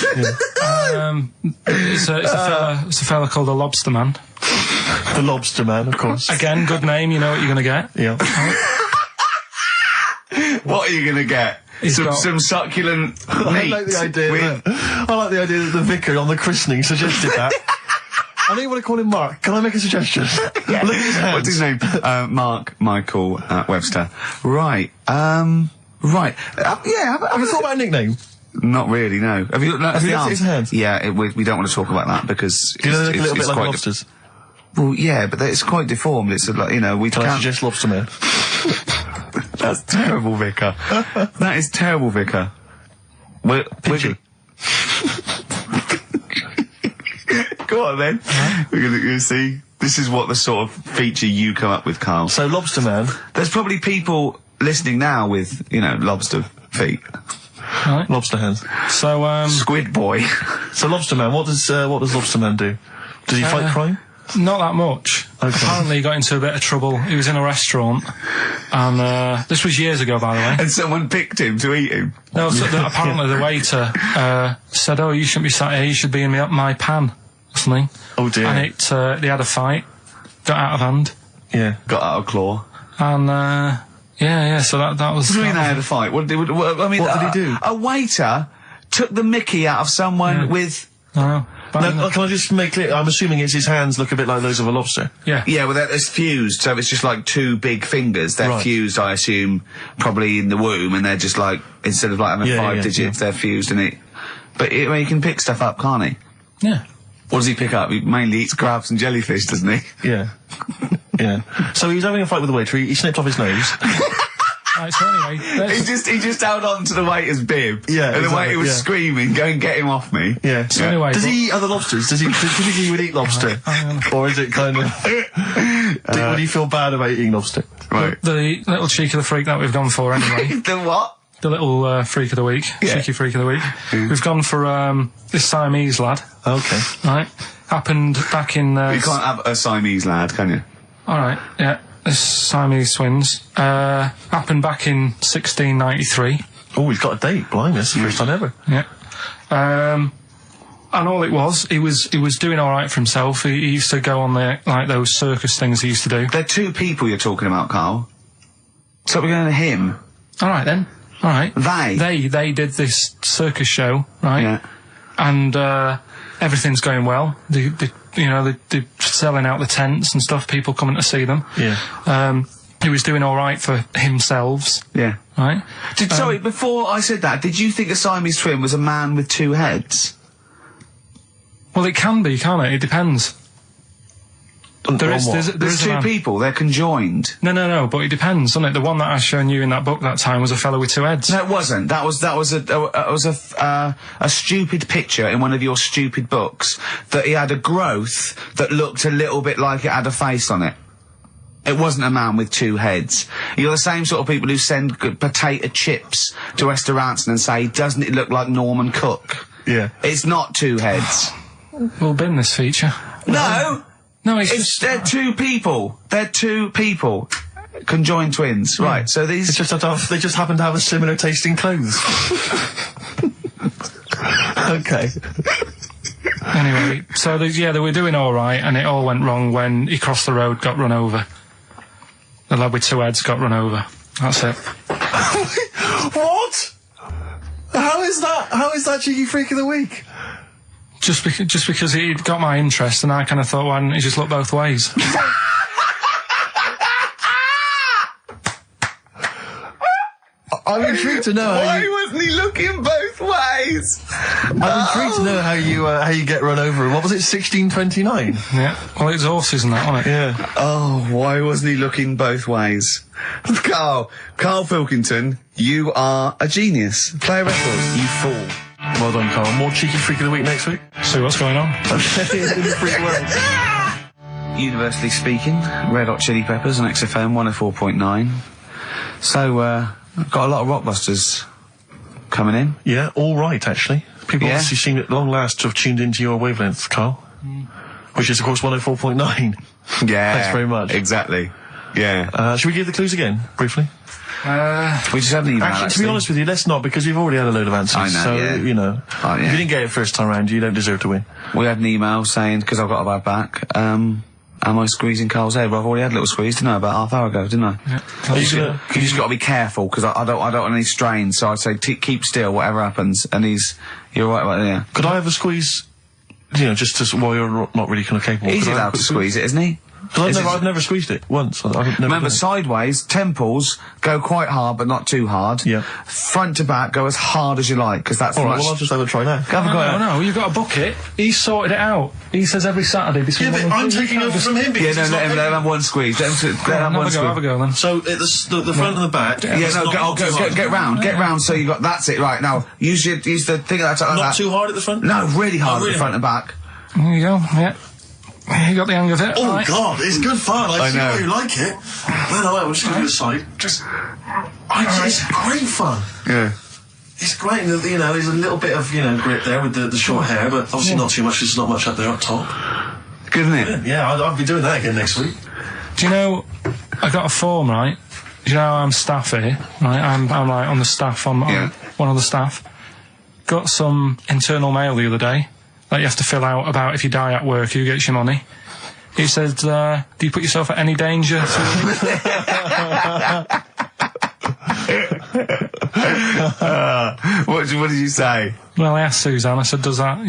It's a fella called the Lobster Man. The Lobster Man, of course. Again, good name, you know what you're going to get. Yeah. What are you going to get? Some succulent meat. I like the idea that the vicar on the christening suggested that. I know you want to call him Mark. Can I make a suggestion? Yeah. Look at his hands. What's his name? Mark Michael Webster. Right. Right. Have you thought about a nickname? Not really, no. Have you looked at his hands? Yeah, we don't want to talk about that because do you know they look a little bit like lobsters? Well, yeah, but it's quite deformed. It's like, we Can I suggest Lobster Man? That's terrible, Vicar. That is terrible, Vicar. Pidgey. Go on then. We're going to see. This is what the sort of feature you come up with, Karl. So Lobster Man. There's probably people listening now with, lobster feet. Right. Lobster hands. So, Squid Boy. So Lobster Man, what does Lobster Man do? Does he fight crime? Not that much. Okay. Apparently he got into a bit of trouble. He was in a restaurant, and this was years ago, by the way. And someone picked him to eat him. No, so apparently the waiter said, "Oh, you shouldn't be sat here. You should be in my pan," or something. Oh dear. And they had a fight, got out of hand. Yeah. Got out of claw. And so that was. What do you mean they had a fight? What did he do? A waiter took the mickey out of someone with. No, can I just make clear? I'm assuming his hands look a bit like those of a lobster. Yeah. Yeah, well, it's fused, so it's just like two big fingers. They're fused, I assume, probably in the womb, and they're just like, instead of like having 5 digits, they're fused in it. But he can pick stuff up, can't he? Yeah. What does he pick up? He mainly eats crabs and jellyfish, doesn't he? Yeah. Yeah. So he was having a fight with the waiter, he snipped off his nose. Right, so anyway, he just held on to the waiter's bib. Yeah, and the waiter was screaming, "Go and get him off me!" Yeah. So anyway, does he eat other lobsters? Does he think he would eat lobster, or is it kind of? Would he feel bad about eating lobster? Right. The little cheek of the freak that we've gone for anyway. The what? The little freak of the week, cheeky freak of the week. We've gone for this Siamese lad. Okay. Right. Happened back in. You can't have a Siamese lad, can you? All right. Yeah. This Siamese twins happened back in 1693. Oh, he's got a date. Blimey, that's the first time ever. Yeah. And all it was, he was doing all right for himself. He used to go on those circus things he used to do. They're two people you're talking about, Karl. So we're going to him. All right then. All right. They did this circus show, right? Yeah. And everything's going well. They're selling out the tents and stuff, people coming to see them. Yeah. He was doing all right for himself. Yeah. Right? Sorry, before I said that, did you think a Siamese twin was a man with 2 heads? Well, it can be, can't it? It depends. There's 2 people, they're conjoined. No, but it depends, doesn't it? The one that I shown you in that book that time was a fellow with 2 heads. No, it wasn't. That was a stupid picture in one of your stupid books that he had a growth that looked a little bit like it had a face on it. It wasn't a man with 2 heads. You're the same sort of people who send potato chips to restaurants and say, "Doesn't it look like Norman Cook?" Yeah. It's not 2 heads. We'll bin this feature. No! No, they're 2 people. They're 2 people. Conjoined twins. Yeah. Right, so these... They just happen to have a similar taste in clothes. Okay. Anyway, so they were doing all right, and it all went wrong when he crossed the road, got run over. The lad with 2 heads got run over. That's it. What? How is that cheeky freak of the week? Just because he got my interest, and I kind of thought, why didn't he just look both ways? I'm intrigued to know why wasn't he looking both ways? I'm intrigued to know how you get run over. What was it, 1629? Yeah. Well, it's horses and that, wasn't it? Yeah. Oh, why wasn't he looking both ways? Karl Pilkington, you are a genius. Play a record, you fool. Well done, Karl. More cheeky freak of the week next week. See what's going on. In the freak world. Universally speaking, Red Hot Chili Peppers on XFM 104.9. So, I've got a lot of Rockbusters coming in. Yeah, all right, actually. People obviously seem at long last to have tuned into your wavelength, Karl. Which is, of course, 104.9. Yeah. Thanks very much. Exactly. Yeah. Should we give the clues again, briefly? We just had an email, actually, to be honest with you, let's not, because we've already had a load of answers. I know, so, you know, if you didn't get it first time round, you don't deserve to win. We had an email saying, because I've got a bad back, am I squeezing Karl's head? Well, I've already had a little squeeze, didn't I, about half hour ago, didn't I? Yeah. You just got to be careful, because I don't want any strain, so I'd say keep still, whatever happens, and you're right about it, Could I have a squeeze, just while you're not really kind of capable? He's allowed to squeeze it, isn't he? Because I've never squeezed it once. Remember, sideways, temples, go quite hard, but not too hard. Yeah. Front to back, go as hard as you like, because that's all right, well, I'll just have a try now. No, you've got a bucket. He's sorted it out. He says every Saturday between... Yeah, but I'm taking over from him because let him have one squeeze. Let him have a go then. So, the front and the back... Get round, so you got... That's it, right. Now, use the thing like that. Not too hard at the front? No, really hard at the front and back. There you go, yeah. You got the hang of it. Oh, right. God, it's good fun. I see why you like it. No, we'll just give you a side. It's great fun. Yeah. It's great that, there's a little bit of, grip there with the short hair, but obviously not too much, there's not much up there up top. Good, isn't it? Yeah, I'll be doing that again next week. Do you know, I got a form, right? Do you know I'm staff here, right? I'm like on the staff, I'm one of the staff. Got some internal mail the other day that you have to fill out about if you die at work, who gets your money. It says, do you put yourself at any danger? What did you say? Well, I asked Suzanne, I said, does that,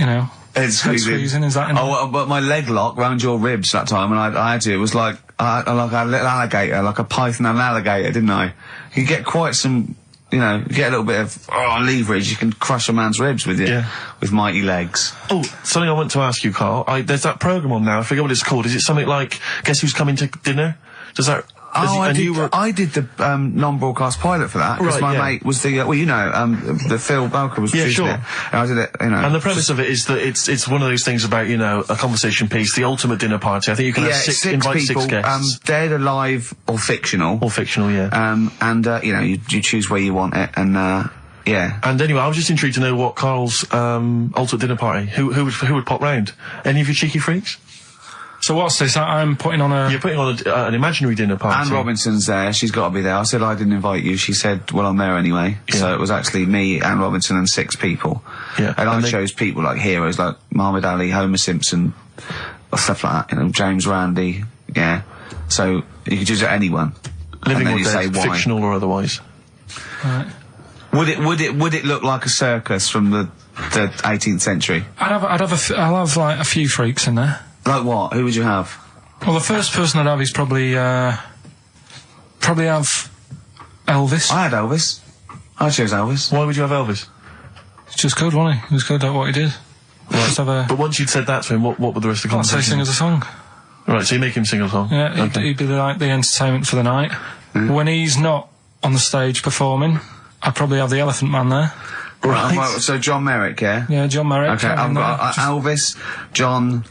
head squeezing, is that in but my leg lock round your ribs that time when I had you, it was like a little alligator, like a python and an alligator, didn't I? You get quite some... you get a little bit of leverage, you can crush a man's ribs with with mighty legs. Oh, something I want to ask you, Karl. There's that programme on now, I forget what it's called. Is it something like Guess Who's Coming to Dinner? Does that... I did the non-broadcast pilot for that, because my mate was the the Phil Belker was producing it, and I did it, And the premise of it is that it's one of those things about, a conversation piece, the ultimate dinner party. I think you can have invite people, 6 guests. Dead, alive, or fictional. And you choose where you want it, and And anyway, I was just intrigued to know what Karl's ultimate dinner party, who would pop round? Any of your cheeky freaks? So what's this? I'm putting on a... You're putting on an imaginary dinner party. Anne Robinson's there. She's got to be there. I said I didn't invite you. She said, well, I'm there anyway. Yeah. So it was actually me, Anne Robinson, and 6 people. Yeah. And I chose people like heroes, like Muhammad Ali, Homer Simpson, or stuff like that. James Randi. Yeah. So you could choose anyone. Living or dead, fictional or otherwise. Right. Would it look like a circus from the 18th century? I'll have like a few freaks in there. Like what? Who would you have? Well, the first person I'd have is probably have Elvis. I had Elvis. I chose Elvis. Why would you have Elvis? It's just good, wasn't he? He was good at what he did. Right. But once you'd said that to him, what would the rest of the conversation? I'd say sing us a song. Right, so you make him sing a song? Yeah, he'd be like the entertainment for the night. When he's not on the stage performing, I'd probably have the Elephant Man there. Right. Well, so John Merrick, yeah? Yeah, John Merrick. Okay, I've got Elvis, John...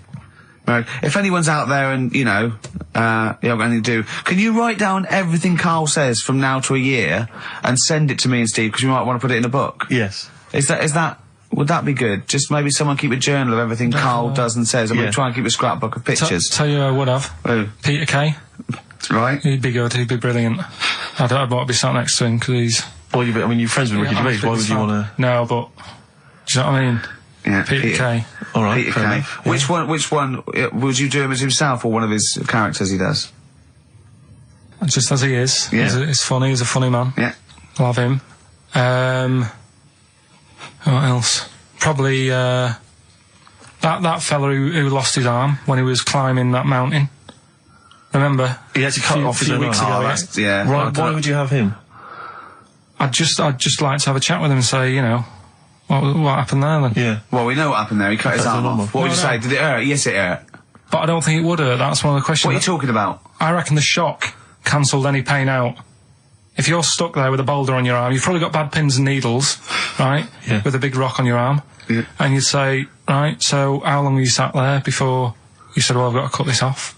If anyone's out there and, you haven't got anything to do, can you write down everything Karl says from now to a year and send it to me and Steve, because we might want to put it in a book? Yes. Would that be good? Just maybe someone keep a journal of everything Karl does and says, and we'll try and keep a scrapbook of pictures. Tell you who I would have. Who? Peter Kay. Right. He'd be good, he'd be brilliant. I'd want to be sat next to him, because he's... Well, you're friends with Ricky Gervais, why would you want to... No, but... Do you know what I mean? Yeah, Peter Kay. All right, Peter Kay. Which one? Would you do him as himself or one of his characters he does? Just as he is. Yeah. He's funny. He's a funny man. Yeah. Love him. What else? Probably that fella who lost his arm when he was climbing that mountain. Remember? He had to cut off a few weeks ago. Yeah. Why would you have him? I'd just like to have a chat with him and say, what happened there then? Yeah. Well, we know what happened there. He cut his arm off. What would you say? Did it hurt? Yes, it hurt. But I don't think it would hurt. That's one of the questions. What are you talking about? I reckon the shock cancelled any pain out. If you're stuck there with a boulder on your arm, you've probably got bad pins and needles, right? Yeah. With a big rock on your arm. Yeah. And you'd say, right, so how long were you sat there before you said, well, I've got to cut this off?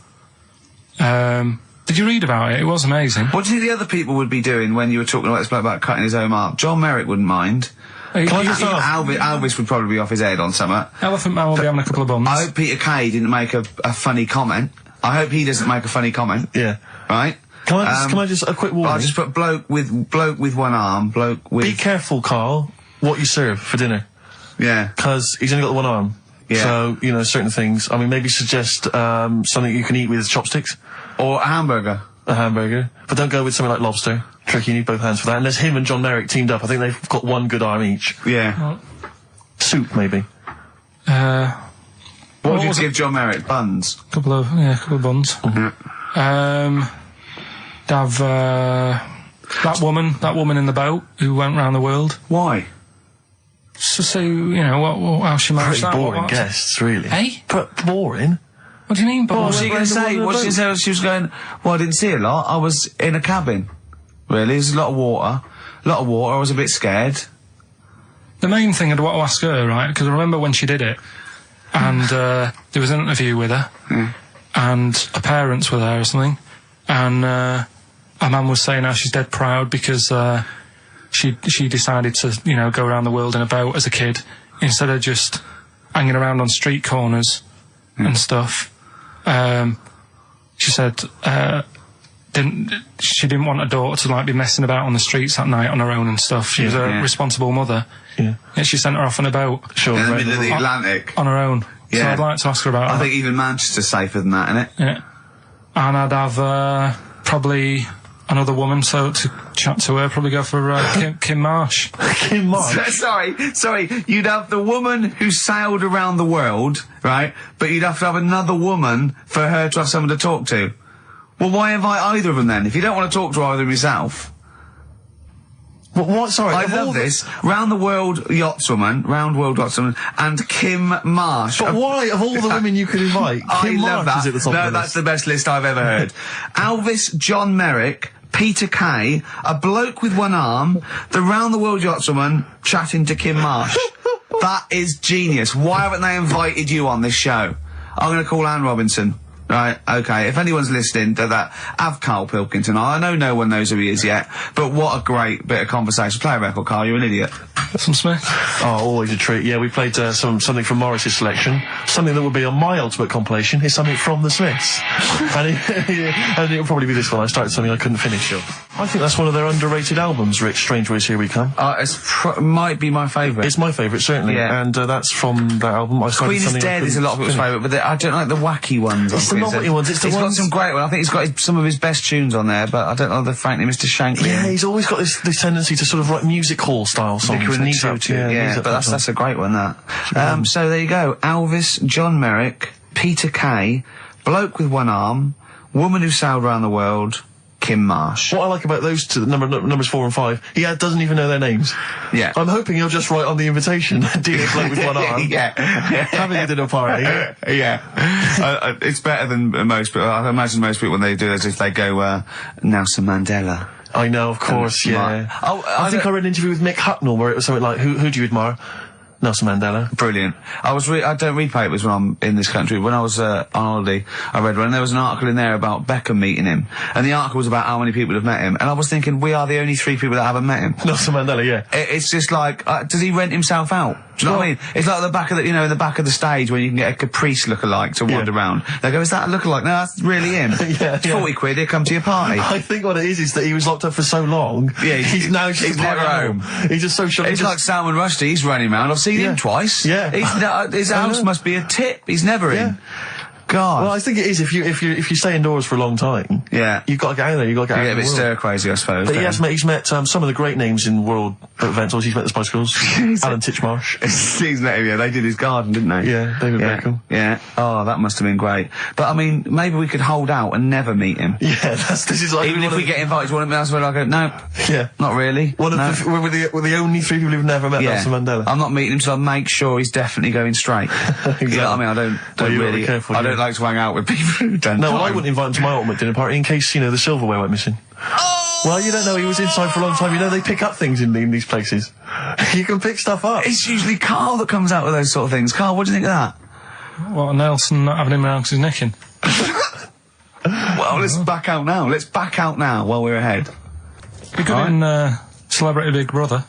Did you read about it? It was amazing. What do you think the other people would be doing when you were talking about this bloke about cutting his own arm? John Merrick wouldn't mind. Elvis would probably be off his head on something. Elephant Man will be having a couple of buns. I hope Peter Kay didn't make a funny comment. I hope he doesn't make a funny comment. Yeah. Right? Can I just a quick warning? I'll just put bloke with one arm, bloke with... Be careful, Karl, what you serve for dinner. Yeah. Because he's only got the one arm. Yeah. So, you know, certain things. I mean, maybe suggest something you can eat with chopsticks. Or a hamburger. A hamburger. But don't go with something like lobster. Tricky, you need both hands for that. Unless him and John Merrick teamed up. I think they've got one good arm each. Yeah. Soup, maybe. What would you give John Merrick? Buns? Couple of buns. Mm-hmm. Have, that woman in the boat who went round the world. Why? So see, you know, how she managed that. Pretty boring guests, really. Eh? But boring? What do you mean, boring? What was she going to say? What she said? She was going, well, I didn't see a lot. I was in a cabin. Really, there's a lot of water. I was a bit scared. The main thing I'd want to ask her, right, because I remember when she did it, and there was an interview with her, and her parents were there or something, and her mum was saying how she's dead proud because she decided to, you know, go around the world in a boat as a kid, instead of just hanging around on street corners and stuff. She said she didn't want her daughter to like be messing about on the streets at night on her own and stuff. She was a responsible mother. Yeah. And she sent her off on a boat. Sure. In the middle of the Atlantic. On her own. Yeah. So I'd like to ask her about that. I think even Manchester's safer than that, innit? Yeah. And I'd have probably another woman, so to chat to her, probably go for Kim Marsh. Kim Marsh? Sorry, you'd have the woman who sailed around the world, right? But you'd have to have another woman for her to have someone to talk to. Well, why invite either of them then? If you don't want to talk to either of them yourself. What? Sorry. I love this. Round World Yachtswoman, and Kim Marsh. But why, of all the women you could invite, Kim love Marsh that. is at the top of the list. That's the best list I've ever heard. Elvis, John Merrick, Peter Kay, a bloke with one arm, the Round the World Yachtswoman chatting to Kim Marsh. That is genius. Why haven't they invited you on this show? I'm going to call Anne Robinson. Right, okay, if anyone's listening to that, have Karl Pilkington. I know no one knows who he is yet, but what a great bit of conversation. Play a record, Karl, you're an idiot. Some Smith? Oh, always a treat. Yeah, we played something from Morris's selection. Something that would be on my ultimate compilation is something from the Smiths. and it'll probably be this one. I started something I couldn't finish. I think that's one of their underrated albums, Rich. Strange Ways, Here We Come. It might be my favourite. It's my favourite, certainly. Yeah. And that's from that album. Queen is Dead is a lot of people's favourite, but I don't like the wacky ones. It's the novelty ones. It's got some great ones. I think he's got some of his best tunes on there, but I don't know the frankly Mr. Shankly. Yeah, he's always got this tendency to sort of write music hall style songs. Yeah, but that's a great one, that. So there you go. Elvis, John Merrick, Peter Kay, bloke with one arm, woman who sailed around the world, Kim Marsh. What I like about those two, numbers 4 and 5, he doesn't even know their names. Yeah. I'm hoping he'll just write on the invitation, dear bloke with one arm. Yeah. Having a dinner party. Yeah. It's better than most people. I imagine most people, when they do this, if they go, Nelson Mandela. I know, of course, yeah. I think I read an interview with Mick Hucknall where it was something like, who do you admire? Nelson Mandela. Brilliant. I don't read papers when I'm in this country. When I was on holiday, I read one, and there was an article in there about Beckham meeting him. And the article was about how many people have met him. And I was thinking, we are the only 3 people that haven't met him. Nelson Mandela, yeah. It's just like, does he rent himself out? Do you know what I mean? It's like the back of in the back of the stage where you can get a Caprice lookalike to wander around. They go, is that a lookalike? No, that's really him. It's 40 quid, he'll come to your party. I think what it is that he was locked up for so long. Yeah, he's never home. He's just so shocked. It's like Salman Rushdie, he's running around. I've seen him twice. Yeah. His house must be a tip. He's never in. God. Well, I think it is if you stay indoors for a long time. Yeah. You've got to get out there. You've got to get out there. You get a bit stir crazy, I suppose. But he's met some of the great names in world events. Obviously, he's met the Spice Girls. Alan Titchmarsh. He's met him, yeah. They did his garden, didn't they? Yeah, David Beckham. Yeah. Oh, that must have been great. But I mean, maybe we could hold out and never meet him. Yeah, this is like even if we get invited to one of them, that's where I go, no. Yeah. Not really. We're the only 3 people who've never met Nelson Mandela. I'm not meeting him till I make sure he's definitely going straight. Exactly. You know what I mean? I don't really. I don't like to hang out with people who don't. No, I wouldn't invite him to my ultimate dinner party in case, the silverware went missing. Oh! Well, you don't know, he was inside for a long time. They pick up things in these places. You can pick stuff up. It's usually Karl that comes out with those sort of things. Karl, what do you think of that? What, Nelson not having him around because he's nicking? Well, let's back out now. Let's back out now while we're ahead. We could in Celebrity Big Brother.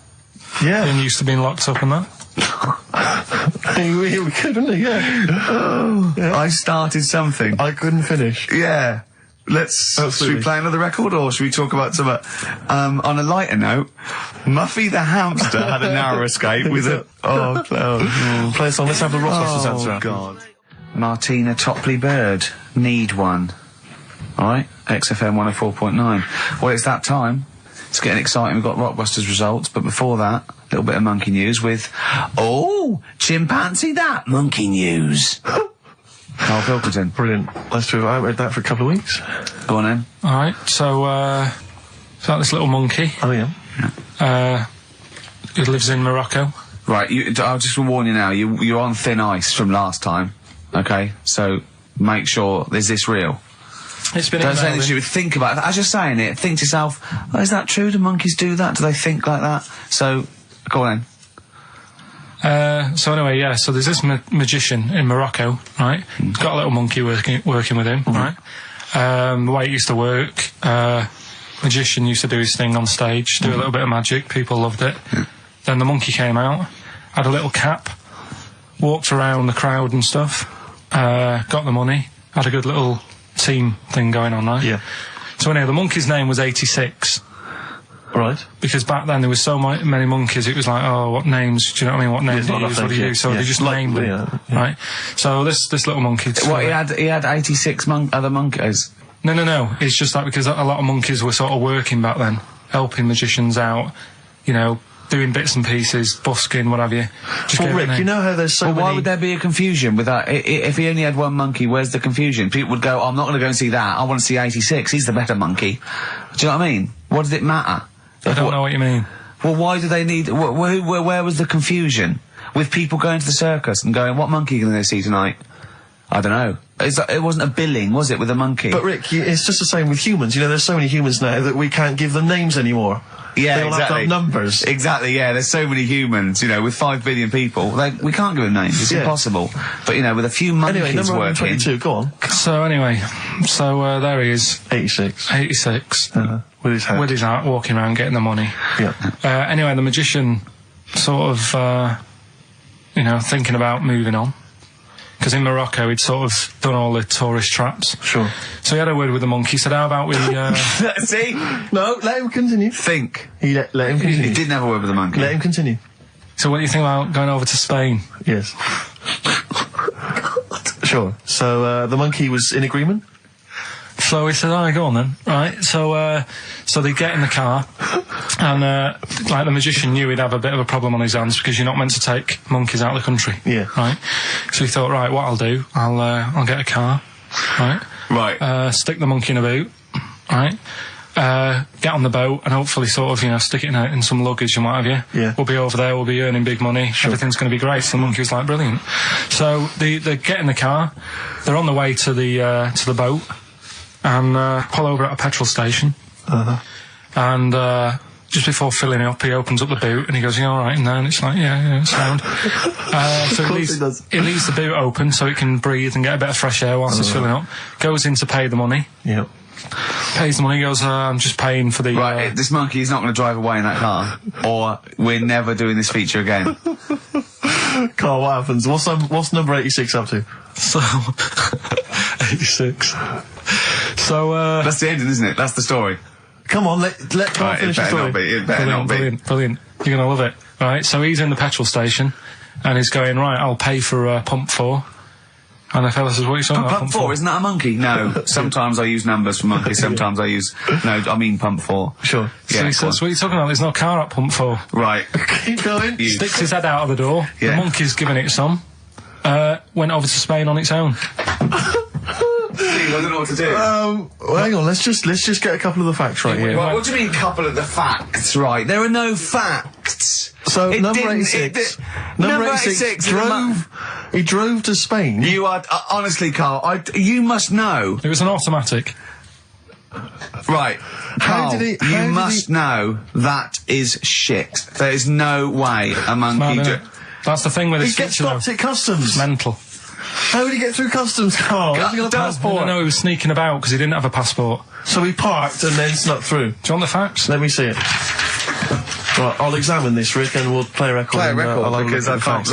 Yeah. Being used to being locked up and that. we could, wouldn't we? Yeah. I started something. I couldn't finish. Yeah. Should we play another record, or should we talk about some, on a lighter note, Muffy the hamster had a narrow escape with a, play a song, let's have the Rockbusters answer. Oh, God. Martina Topley Bird, Need One. Alright, XFM 104.9. Well, it's that time. It's getting exciting, we've got Rockbusters results, but before that, a little bit of monkey news with, chimpanzee that monkey news. Karl Pilkington. Brilliant. Let's do it. I read that for a couple of weeks. Go on then. Alright, so, it's like this little monkey. Oh, yeah. Who lives in Morocco. Right, I'll just warn you now, you're on thin ice from last time, okay? So, make sure, is this real? It's been Don't say anything you would think about it. As you're saying it, think to yourself, is that true? Do monkeys do that? Do they think like that? So, go on then. So anyway, yeah, so there's this magician in Morocco, right? He's got a little monkey working with him, right? The way it used to work, magician used to do his thing on stage, do a little bit of magic, people loved it. Then the monkey came out, had a little cap, walked around the crowd and stuff, got the money, had a good little team thing going on, right? Yeah. So anyway, the monkey's name was 86. Right. Because back then there was so many monkeys, it was like, what names, do you know what I mean? What names do you use, what do you do? So they just named them, right? So this little monkey... What, he had 86 other monkeys? No, it's just that because a lot of monkeys were sort of working back then, helping magicians out, you know, doing bits and pieces, busking, what have you. Well, Rick, you know how there's so many... why would there be a confusion with that? If he only had one monkey, where's the confusion? People would go, I'm not going to go and see that, I want to see 86, he's the better monkey. Do you know what I mean? What does it matter? I don't know what you mean. Well, why do they need... Where was the confusion? With people going to the circus and going, what monkey are you going to see tonight? I don't know. It wasn't a billing, was it, with a monkey? But Rick, it's just the same with humans. You know, there's so many humans now that we can't give them names anymore. Yeah, they all have to have numbers. Exactly, yeah. There's so many humans, you know, with 5 billion people. We can't give them names. It's impossible. But, you know, with a few monkeys anyway, number working... 22, go on. So, anyway, there he is. 86. 86. With his hat. With his hat, walking around, getting the money. Yeah. Anyway, the magician sort of, thinking about moving on. Because in Morocco, he'd sort of done all the tourist traps. Sure. So he had a word with the monkey, said, how about we... See? No, let him continue. Think. Let him continue. He didn't have a word with the monkey. Let him continue. So what do you think about going over to Spain? Yes. Sure. So, the monkey was in agreement? So he said, go on then. Right, so they get in the car, and, the magician knew he'd have a bit of a problem on his hands, because you're not meant to take monkeys out of the country. Yeah. Right? So he thought, right, what I'll do, I'll get a car, right? Right. Stick the monkey in a boot, right? Get on the boat, and hopefully sort of, stick it in some luggage and what have you. Yeah. We'll be over there, we'll be earning big money, everything's going to be great. So the monkey was like, brilliant. So they get in the car, they're on the way to the boat, and pull over at a petrol station. And just before filling it up, he opens up the boot and he goes, "You all right in there?" And it's like, yeah, it's sound. So he leaves the boot open so it can breathe and get a bit of fresh air whilst it's filling up. Goes in to pay the money. Yep. Pays the money, goes, I'm just paying for the... Right, this monkey is not going to drive away in that car, or we're never doing this feature again. Karl, what happens? What's number 86 up to? So... 86. So, That's the ending, isn't it? That's the story. Come on, let Karl finish the story. It better not be. Brilliant. You're gonna love it. Right, so he's in the petrol station, and he's going, right, I'll pay for pump 4. And the fella says, what are you talking about? Pump 4, isn't that a monkey? No. Sometimes I use numbers for monkeys, sometimes I use... No, I mean pump 4. Sure. So he says, what are you talking about? There's no car at pump 4. Right. Keep going. Sticks his head out of the door. Yeah. The monkey's giving it some. Went over to Spain on its own. I don't know what to do. Well, hang on, let's just get a couple of the facts right here. Well, what do you mean, couple of the facts? Right, there are no facts. So number 86. Number 86 he drove to Spain. You are honestly, Karl. You must know. It was an automatic. Right, Karl, you must know that is shit. There is no way a monkey. That's the thing with he gets stopped at customs. It's mental. How would he get through customs, Karl? Has he got a passport? No, he was sneaking about because he didn't have a passport. So he parked and then snuck through. Do you want the facts? Let me see it. Right, I'll examine this, Rick, and we'll play a record. Play a record, because I can't.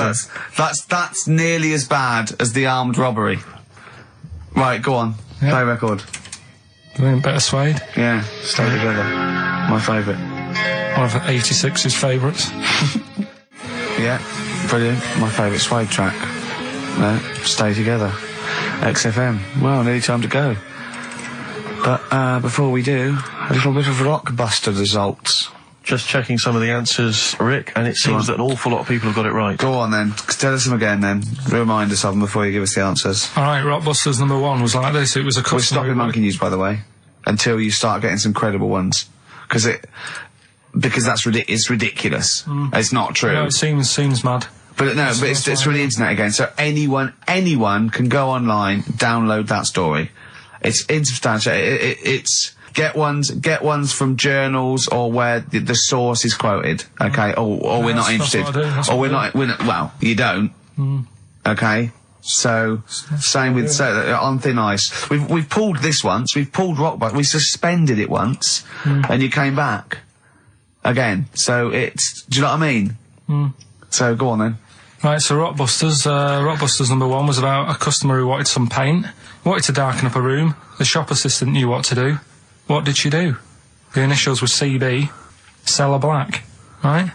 That's nearly as bad as the armed robbery. Right, go on. Yeah. Play a record. Better Suede. Yeah, Stay Together. My favourite. One of 86's favourites. Yeah, brilliant. My favourite Suede track. Stay Together. XFM. Well, nearly time to go. But before we do, a little bit of Rockbusters results. Just checking some of the answers, Rick, and it seems that an awful lot of people have got it right. Go on then. Tell us them again then. Remind us of them before you give us the answers. Alright, Rockbusters number 1 was like this. It was a customer... We're stopping Monkey News, by the way, until you start getting some credible ones. Because that's it's ridiculous. It's not true. No, it seems mad. But no, but it's from the internet again. So anyone can go online, download that story. It's insubstantial. It's get ones from journals or where the source is quoted. Okay, or we're not interested. Or we're not. Well, you don't. Okay. So same with on thin ice. We've pulled this once. We've pulled Rockbusters. We suspended it once, and you came back again. So it's. Do you know what I mean? So go on then. Right, so Rockbusters number 1 was about a customer who wanted some paint, wanted to darken up a room. The shop assistant knew what to do. What did she do? The initials were CB, Cellar Black, right?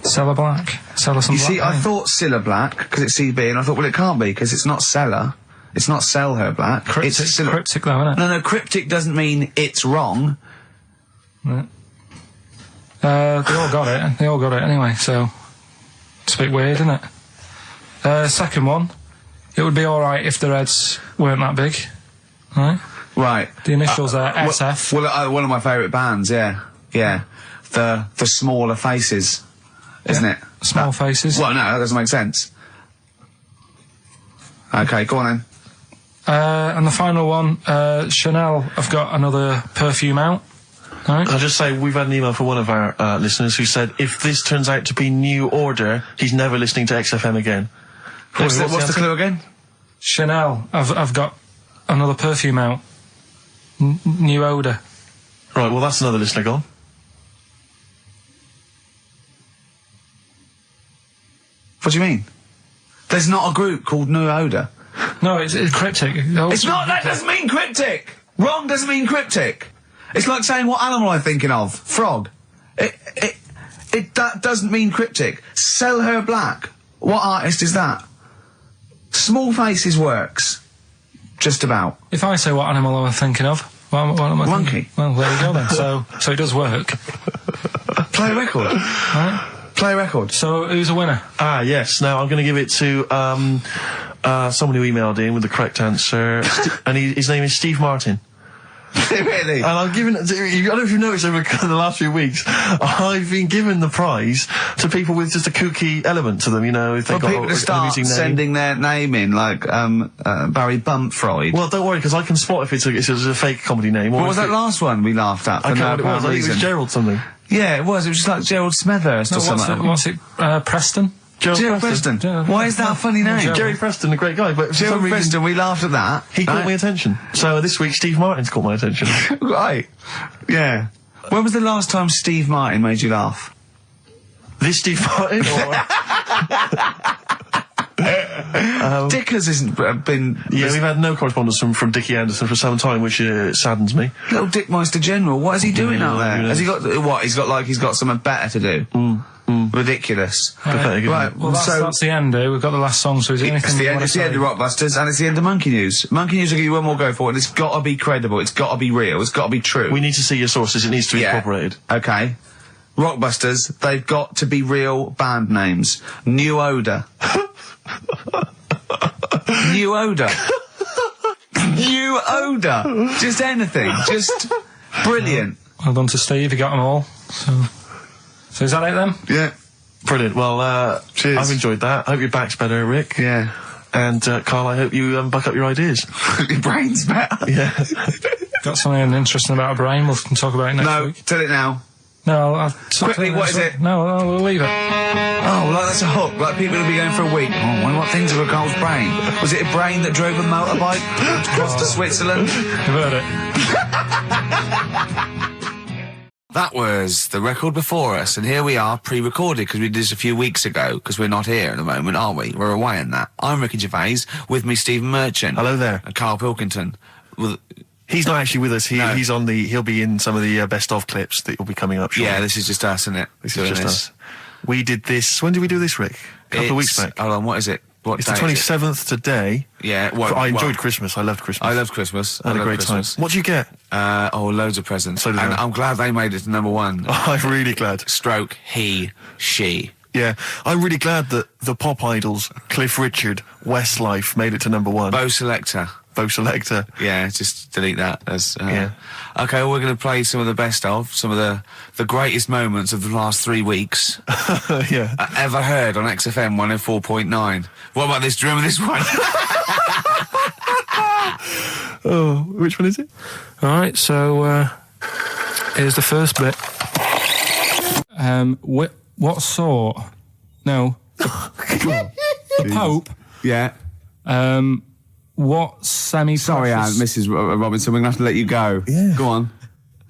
Cellar Black. Sell her some black paint. I thought Cilla Black, because it's CB, and I thought, well, it can't be, because it's not Cellar. It's not Sell Her Black. Cryptic though, isn't it? No, cryptic doesn't mean it's wrong. Right. They all got it anyway, so... It's a bit weird, isn't it? Second one, it would be alright if the Reds weren't that big, right? Right. The initials are SF. Well, one of my favourite bands, yeah. The Smaller Faces, isn't it? Small Faces. Well, no, that doesn't make sense. Okay, go on then. And the final one, Chanel have got another perfume out. Right. I'll just say we've had an email from one of our listeners who said if this turns out to be New Order, he's never listening to XFM again. What's the clue again? Chanel, I've got another perfume out. New Odour. Right, well that's another listener gone. What do you mean? There's not a group called New Odour. No, it's cryptic. It's not, that doesn't mean cryptic! Wrong doesn't mean cryptic. It's like saying, what animal I'm thinking of? Frog. That doesn't mean cryptic. Sell Her Black. What artist is that? Small Faces works. Just about. If I say what animal I'm thinking of, what am I Monkey. thinking? Well, there you go then. So it does work. Play a record. Right? Play a record. So who's a winner? Ah, yes. Now I'm going to give it to someone who emailed in with the correct answer, and his name is Steve Martin. Really? And I'm giving it to, I don't know if you've noticed over the last few weeks, I've been giving the prize to people with just a kooky element to them, you know, if they've got people to start sending their name in, like, Barry Bumpfreud. Well, don't worry, because I can spot if it's a fake comedy name. What was that last one we laughed at? I can't remember what it was. I think it was Gerald something. Yeah, it was. It was just like Gerald Smethurst or something. What's it, Preston? Gerald Preston. Why is that a funny name? Jerry Preston, a great guy, but for Gerald some reason, Preston, we laughed at that. He caught my attention. So this week, Steve Martin's caught my attention. Right. Yeah. When was the last time Steve Martin made you laugh? This Steve Martin? Dickers hasn't been... Yeah, we've had no correspondence from Dickie Anderson for some time, which saddens me. Little Dickmeister General, what is he doing out there? Has he got... What? He's got something better to do? Ridiculous. Pathetic, right, well, that's the end, We've got the last song, so is there anything it's the end of Rockbusters, and it's the end of Monkey News. Monkey News will give you one more go for it, and it's got to be credible, it's got to be real, it's got to be true. We need to see your sources, it needs to be corroborated. Okay. Rockbusters, they've got to be real band names. New Odour. New Odour. New Odour. Just anything. Just brilliant. Well done to Steve, he got them all. So is that it then? Yeah. Brilliant. Well, cheers. I've enjoyed that. I hope your back's better, Rick. Yeah. And, Karl, I hope you buck up your ideas. Your brain's better. Yeah. Got something interesting about a brain, we can talk about it next week. No, tell it now. No, I'll Quickly, what is it? No, I'll leave it. Oh, like that's a hook. Like people will be going for a week. Oh, I wonder what things are a girl's brain. Was it a brain that drove a motorbike across to Switzerland? You've heard it. That was the record before us, and here we are, pre-recorded, because we did this a few weeks ago, because we're not here at the moment, are we? We're away in that. I'm Ricky Gervais, with me Stephen Merchant. Hello there. And Karl Pilkington. He's not actually with us. He's on the. He'll be in some of the best of clips that will be coming up shortly. Yeah, this is just us, isn't it? This is just us. We did this. When did we do this, Rick? A couple of weeks back. Hold on, what is it? It's the 27th today. Yeah. I enjoyed Christmas. I loved Christmas. I loved Christmas. I had a great time. What did you get? Loads of presents. So did and I. I'm glad they made it to number one. Oh, I'm really glad. Stroke, he, she. Yeah, I'm really glad that the pop idols, Cliff Richard, Westlife, made it to number one. Bo Selector. Yeah, just delete that. Yeah. Okay, well, we're going to play some of the best of, some of the greatest moments of the last 3 weeks. Yeah. Ever heard on XFM 104.9. What about this? Do you remember this one? Oh, which one is it? All right, so here's the first bit. What sort? No. The Pope. Yeah. What semi-precious... Sorry, Mrs. Robinson, we're going to have to let you go. Yeah. Go on.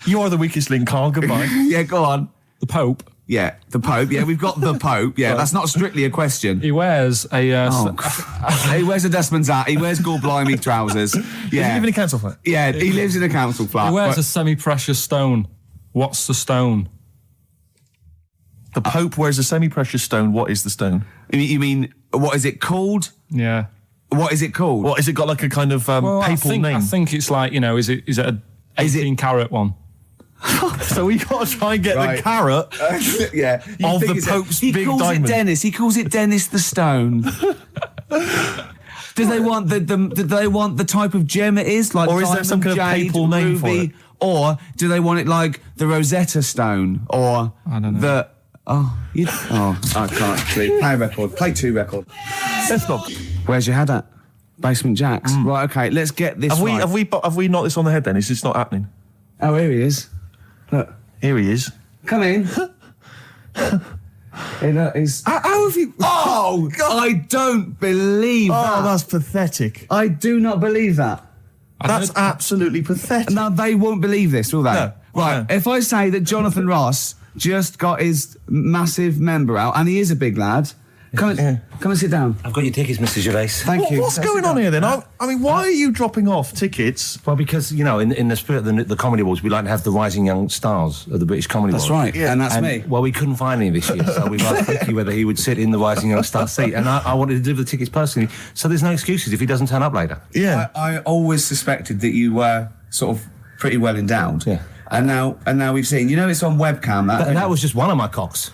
You are the weakest link, Karl. Goodbye. Yeah, go on. The Pope. Yeah, the Pope. Yeah, we've got the Pope. Yeah, that's not strictly a question. He wears a... He wears a dustman's hat. He wears blimey trousers. Yeah. Does he live in a council flat? Yeah, he lives in a council flat. He wears a semi-precious stone. What's the stone? The Pope wears a semi-precious stone. What is the stone? You mean, what is it called? Yeah. What is it called? What, is it got like a kind of papal name? I think it's like, is it a 18 carat one? So we got to try and get the carat yeah. of the Pope's big diamond. He calls it Dennis. He calls it Dennis the Stone. Do they want the type of gem it is? Like, or is there some kind of papal name for it? Or do they want it like the Rosetta Stone? Or I don't know. I can't. Play a record. Play 2 record. Let's not. Where's your head at? Basement Jacks. Right, okay, let's get this right. Have we knocked this on the head then? Is this not happening? Oh, here he is. Look. Here he is. Come in. How have you... Oh, God. I don't believe that. Oh, that's pathetic. I do not believe that. That's absolutely pathetic. Now, they won't believe this, will they? No. Right, if I say that Jonathan Ross just got his massive member out, and he is a big lad... Come and sit down. I've got your tickets, Mr. Gervais. Thank you. What's going on here then? I mean, why are you dropping off tickets? Well, because, in the spirit of the Comedy Awards, we like to have the rising young stars of the British Comedy Awards. That's right, yeah. And that's me. Well, we couldn't find any this year, so we've asked Ricky whether he would sit in the rising young star seat, and I wanted to deliver the tickets personally, so there's no excuses if he doesn't turn up later. Yeah. I always suspected that you were sort of pretty well endowed. Yeah. And now we've seen, it's on webcam. That was just one of my cocks.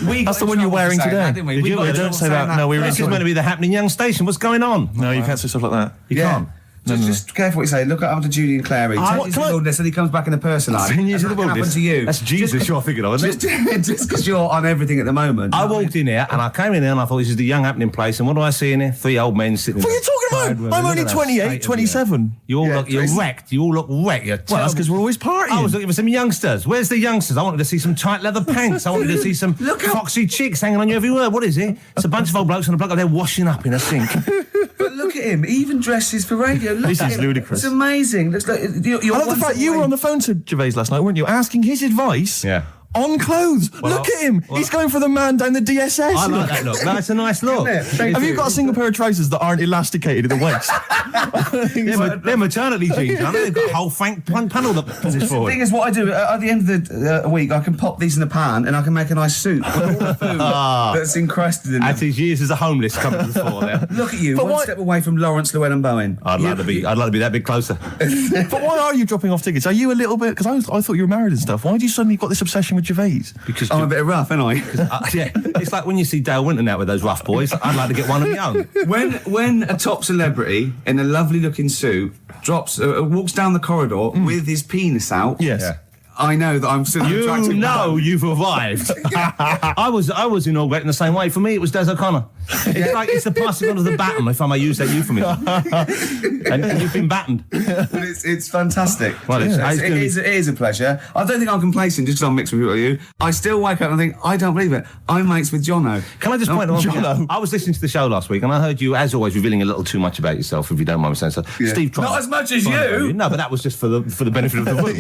That's the one you're wearing today. That, didn't we? Don't say that. No, This is meant to be the happening young station. What's going on? No, you can't say stuff like that. You can't. Just careful what you say. Look up to Julian Clary. 10 years in the wilderness, and he comes back in a person life. 10 years in the What happened wilderness. to you? That's Jesus you're thinking of, isn't it? Just because you're on everything at the moment. I walked in here, and I came in here, and I thought, this is the young happening place, and what do I see in here? 3 old men sitting What are you talking about? I'm only 28, 27. You're wrecked. You all look wrecked. Well, that's because we're always partying. I was looking for some youngsters. Where's the youngsters? I wanted to see some tight leather pants. I wanted to see some foxy chicks hanging on you every word. What is it? It's a bunch of old blokes and a bloke up there washing up in a sink. But look at him. He even dresses for radio. Look This at is him. ludicrous. It's amazing. Looks like you're I love the fact you were on the phone to Gervais last night, weren't you? Asking his advice on clothes. Look at him. He's going for the man down the DSS. I like that look. That's a nice look. Have you got a single pair of trousers that aren't elasticated at the waist? They're maternity jeans, aren't they? They've got a whole panel that pushes The forward. thing is, what I do at the end of the week, I can pop these in a pan and I can make a nice soup with all the food that's encrusted in At them. his years as a homeless coming to the fore there. Look at you, But one why- step away from Lawrence Llewellyn Bowen. I'd like to be that bit closer. But why are you dropping off tickets? Are you a little bit... Because I thought you were married and stuff. Why do you suddenly got this obsession with Gervais? Because I'm a bit rough, ain't I? yeah, it's like when you see Dale Winton out with those rough boys. I'd like to get one of my own. When a top celebrity in a lovely looking suit walks down the corridor with his penis out, Yes. Yeah. I know that I'm still an attractive man. You've arrived. I was inaugurating the same way. For me, it was Des O'Connor. It's like it's the passing on of the baton, if I may use that euphemism. and you've been battened. It's fantastic. Well, it is a pleasure. I don't think I'm complacent just because I'm mixed with you. I still wake up and think, I don't believe it. I'm mates with Jono. Can I just point out Jono? I was listening to the show last week and I heard you, as always, revealing a little too much about yourself, if you don't mind me saying so. Yeah. Steve tried. Not as much as you! No, but that was just for the benefit of the room.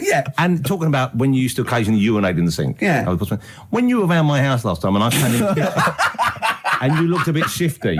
Yeah. And talking about when you used to occasionally urinate in the sink. Yeah. When you were around my house last time and I came in and you looked a bit shifty.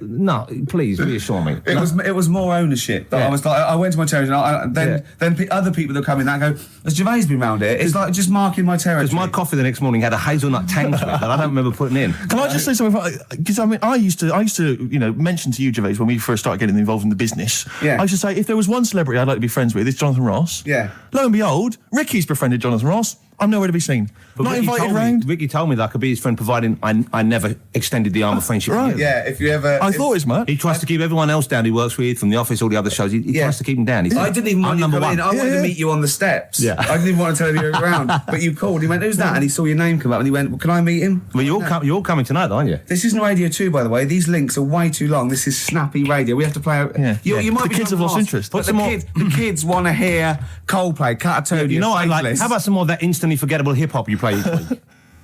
No, please reassure me. It was more ownership. I was like, I went to my territory and then other people that come in that go, has Gervais been round here? It's like just marking my territory. Because my coffee the next morning had a hazelnut tang to it that I don't remember putting in. Can I just say something? Because I mean, I used to, mention to you, Gervais, when we first started getting involved in the business. Yeah. I used to say, if there was one celebrity I'd like to be friends with, it's Jonathan Ross. Yeah. Lo and behold, Ricky's befriended Jonathan Ross. I'm nowhere to be seen. But Not Ricky invited round. Ricky told me that I could be his friend, providing I never extended the arm of friendship. Right. Yeah, if you ever... I thought as much. He tries to keep everyone else down he works with, from the office, all the other shows. He tries to keep them down. I didn't even want you to come in. I wanted to Yeah. meet you on the steps. Yeah. I didn't even want to tell him you were around. But you called. He went, who's that? And he saw your name come up and he went, well, can I meet him? Well, you're all coming tonight, aren't you? This isn't Radio 2, by the way. These links are way too long. This is snappy radio. We have to play out... Yeah. You might The be kids have lost interest. But the kids want to hear Coldplay, Catatonia, You know what I like? Faithless. How about some more of that instantly forgettable hip-hop you play each week?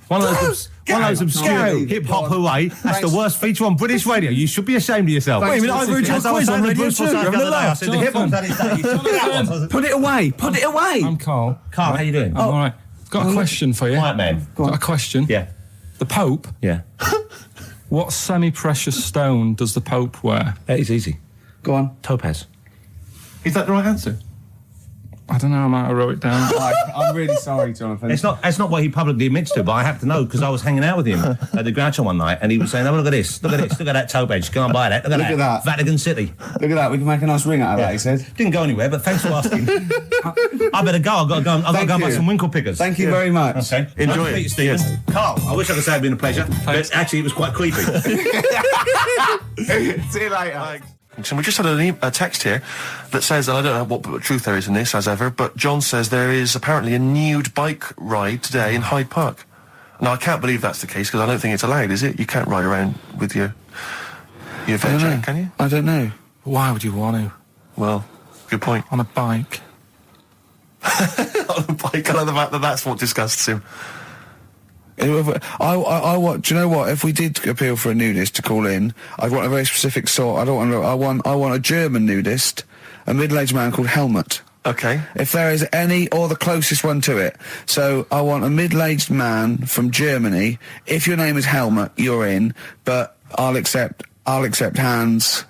One of those obscure hip-hop hooray. That's the worst feature on British radio. You should be ashamed of yourself. Wait a minute, I've heard your quiz on Radio 2. You're having a laugh. The hip-hop that is that. Put it away. Put it away. I'm Karl. Carl, how you doing? I'm all right. Got a question for you. Quiet man. Got a question. Yeah. The Pope. Yeah. What semi-precious stone does the Pope wear? That is easy. Go on. Topaz. Is that the right answer? I don't know. I might have wrote it down. I'm really sorry, Jonathan. It's not what he publicly admits to, but I have to know because I was hanging out with him at the Groucho one night and he was saying, oh, look at this, look at that topaz, go and buy that, look at that. Vatican City. Look at that, we can make a nice ring out of that, he said. Didn't go anywhere, but thanks for asking. I better go, I've got to go and buy some winkle pickers. Thank you very much. Okay. Enjoy nice it. Stephen. Yes. Carl, I wish I could say it'd been a pleasure, but actually it was quite creepy. See you later. So we just had a text here that says, and I don't know what truth there is in this, as ever, but John says there is apparently a nude bike ride today in Hyde Park. Now, I can't believe that's the case, because I don't think it's allowed, is it? You can't ride around with your veg, can you? I don't know. Why would you want to? Well, good point. On a bike. On a bike, I like the fact that that's what disgusts him. I want. Do you know what? If we did appeal for a nudist to call in, I'd want a very specific sort. I want a German nudist, a middle-aged man called Helmut. Okay. If there is any, or the closest one to it. So I want a middle-aged man from Germany. If your name is Helmut, you're in. But I'll accept Hans.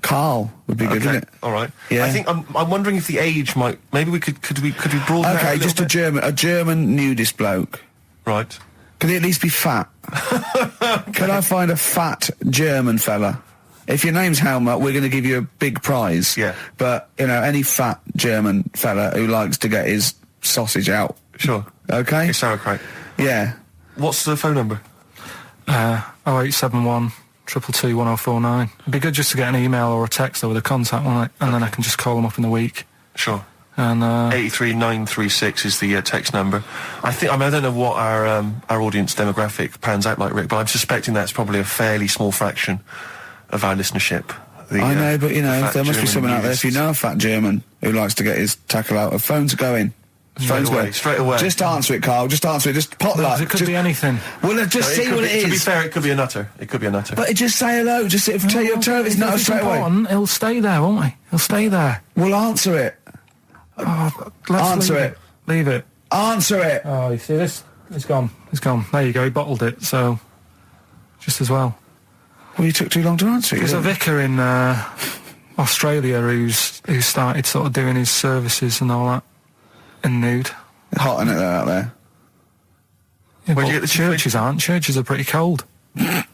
Karl would be good, wouldn't it? All right. Yeah. I think I'm wondering if the age might. Maybe we could we broaden that Okay, out just a German nudist bloke. Right. Could he at least be fat? Could I find a fat German fella? If your name's Helmut, we're going to give you a big prize. Yeah. But, any fat German fella who likes to get his sausage out. Sure. Okay? It's sauerkraut. Yeah. What's the phone number? 0871 222 1049. It'd be good just to get an email or a text over the contact, wouldn't it? And then I can just call them up in the week. Sure. And 83936 is the text number. I don't know what our audience demographic pans out like, Rick, but I'm suspecting that's probably a fairly small fraction of our listenership. I know, but there must be someone out there. If you know a fat German who likes to get his tackle out, phones are going. Straight away. Just answer it, Carl. Just answer it. Just pot that. it could be anything. Well, just see what it is. To be fair, it could be a nutter. But just say hello. Just tell your turn. It's not straight away. He'll stay there, won't he? He'll stay there. Well, answer it. Answer it. Leave it. Answer it. Oh, you see this? It's gone. It's gone. There you go. He bottled it. So, just as well. Well, you took too long to answer it. There's a vicar in Australia who's started sort of doing his services and all that in nude. Hot, isn't it, out there? Yeah, Where'd but you get the churches aren't. Churches are pretty cold. It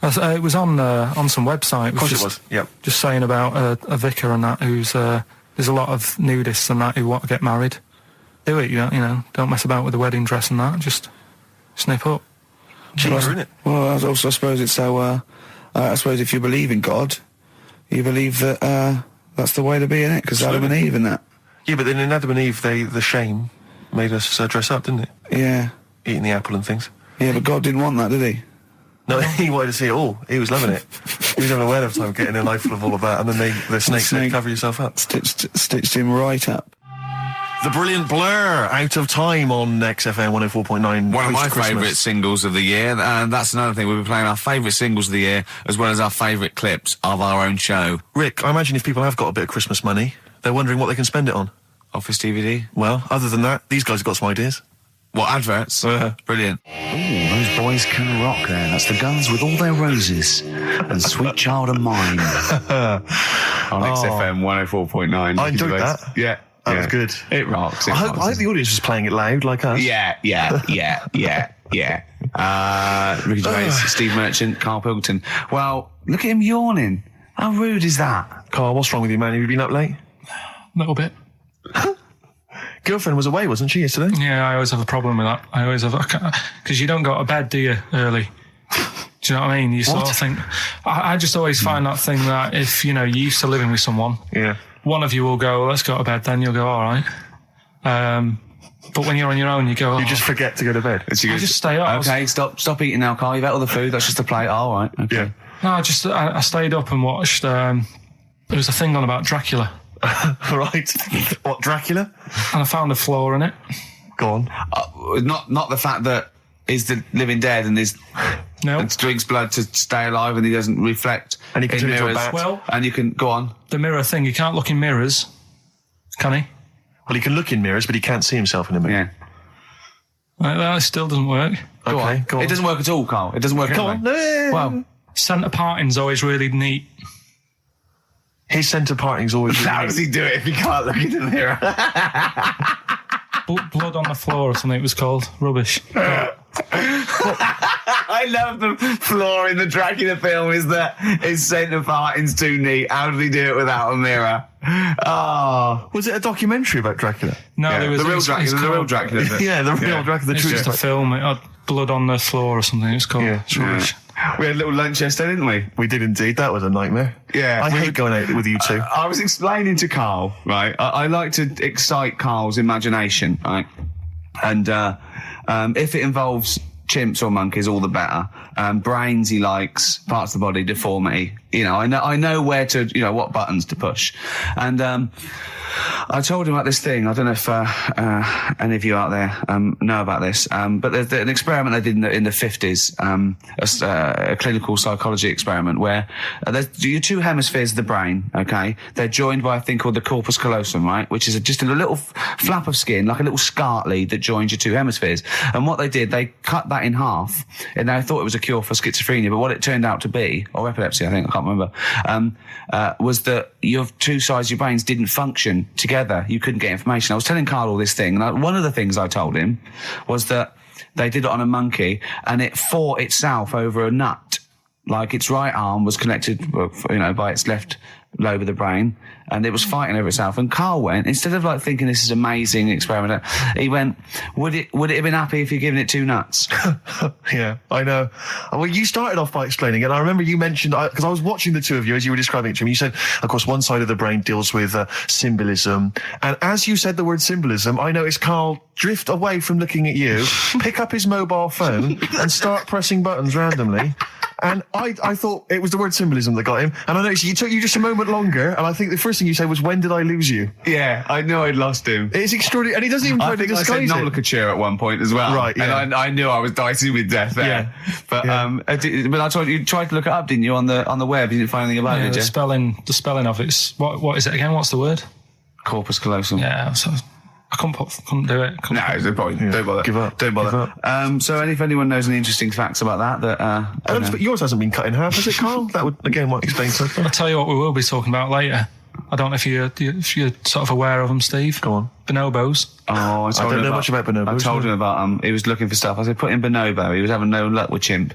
was on some website. Of course it was. Yep. Just saying about a vicar and that who's there's a lot of nudists and that who want to get married. Do it, don't mess about with the wedding dress and that. Just snip up. Cheaper, isn't it? Well, I suppose it's so. I suppose if you believe in God, you believe that that's the way to be in it, because Adam and Eve and that. Yeah, but then in Adam and Eve, the shame made us dress up, didn't it? Yeah. Eating the apple and things. Yeah, but God didn't want that, did he? No, he wanted to see it all. He was loving it. He was having a whale of time getting a knife full of all of that, and then the snake said, cover yourself up. Stitched him right up. The brilliant Blur, Out of Time on XFM 104.9. One of my favourite singles of the year, and that's another thing. We'll be playing our favourite singles of the year, as well as our favourite clips of our own show. Rick, I imagine if people have got a bit of Christmas money, they're wondering what they can spend it on. Office DVD? Well, other than that, these guys have got some ideas. What, adverts? Brilliant. Ooh, those boys can rock there. That's the Guns with All Their Roses and Sweet Child of Mine. On XFM 104.9. I enjoyed that. Yeah. That was good. It rocks. I hope the audience was playing it loud like us. Yeah. Ricky Gervais, Steve Merchant, Karl Pilkington. Well, look at him yawning. How rude is that? Karl, what's wrong with you, man? Have you been up late? A little bit. Girlfriend was away, wasn't she, yesterday? Yeah, I always have a problem with that. I always have, because you don't go to bed, do you, early? Do you know what I mean? You sort of think, I just always find that thing that if, you're used to living with someone, one of you will go, let's go to bed, then you'll go, all right. But when you're on your own, you go, you just forget to go to bed. I just stay up. Okay, stop eating now, Karl. You've ate all the food. That's just a plate. All right. Okay. Yeah. No, I stayed up and watched, there was a thing on about Dracula. Right. What, Dracula? And I found a flaw in it. Go on. Not the fact that he's the living dead and and drinks blood to stay alive and he doesn't reflect and he can turn into a mirrors. bat. Well, and you can go on. The mirror thing, you can't look in mirrors, can he? Well, he can look in mirrors, but he can't see himself in a mirror. Yeah. That still doesn't work. Go on. It doesn't work at all, Karl. It doesn't work at all. Well, centre parting's always really neat. His centre parting's always really how does he do it if he can't look in the mirror? Blood on the floor or something it was called. Rubbish. I love the flaw in the Dracula film is that his centre parting's too neat. How did he do it without a mirror? Oh. Was it a documentary about Dracula? No, there was the real Dracula. The real Dracula. Yeah, the real Dracula. It's just a film. It had blood on the floor or something. It's called. Yeah. It's rubbish. We had a little lunch yesterday, didn't we? We did indeed. That was a nightmare. Yeah. I hate going out with you two. I was explaining to Karl, right? I like to excite Karl's imagination, right? And if it involves chimps or monkeys, all the better. Brains he likes, parts of the body, deformity. I know where to, what buttons to push. And I told him about this thing. I don't know if any of you out there know about this, but there's an experiment they did in the 50s, a clinical psychology experiment where there's your two hemispheres of the brain, okay? They're joined by a thing called the corpus callosum, right? Which is just a little flap of skin, like a little scarlet lead that joins your two hemispheres. And what they did, they cut that in half, and they thought it was a cure for schizophrenia, but what it turned out to be, or epilepsy, I think, I can't remember, was that your two sides of your brains didn't function together. You couldn't get information. I was telling Karl all this thing, and one of the things I told him was that they did it on a monkey, and it fought itself over a nut. Like its right arm was connected, by its left lobe of the brain, and it was fighting over itself. And Karl went, instead of thinking this is amazing experiment, he went, would it have been happy if you'd given it two nuts? Yeah, I know. Well, you started off by explaining it, and I remember you mentioned, because I was watching the two of you as you were describing it to me, you said, of course, one side of the brain deals with symbolism, and as you said the word symbolism, I noticed Karl drift away from looking at you, pick up his mobile phone, and start pressing buttons randomly. And I thought it was the word symbolism that got him. And I noticed it took you just a moment longer. And I think the first thing you said was, when did I lose you? Yeah, I knew I'd lost him. It's extraordinary. And he doesn't even try to disguise it. I said nomenclature at one point as well. Right, yeah. And I knew I was dicey with death there. Yeah. But, but I told you tried to look it up, didn't you, on the web? You didn't find anything about it, did you? The spelling of it's, what is it again? What's the word? Corpus callosum. Yeah, so I couldn't do it. No, don't bother. Give up. Don't bother. So if anyone knows any interesting facts about that, but yours hasn't been cut in half, has it, Karl? That would, again, might explain something. I'll tell you what we will be talking about later. I don't know if you're sort of aware of them, Steve. Go on. Bonobos. Oh, I don't know much about bonobos. I told him about he was looking for stuff. I said, put in bonobo. He was having no luck with chimp.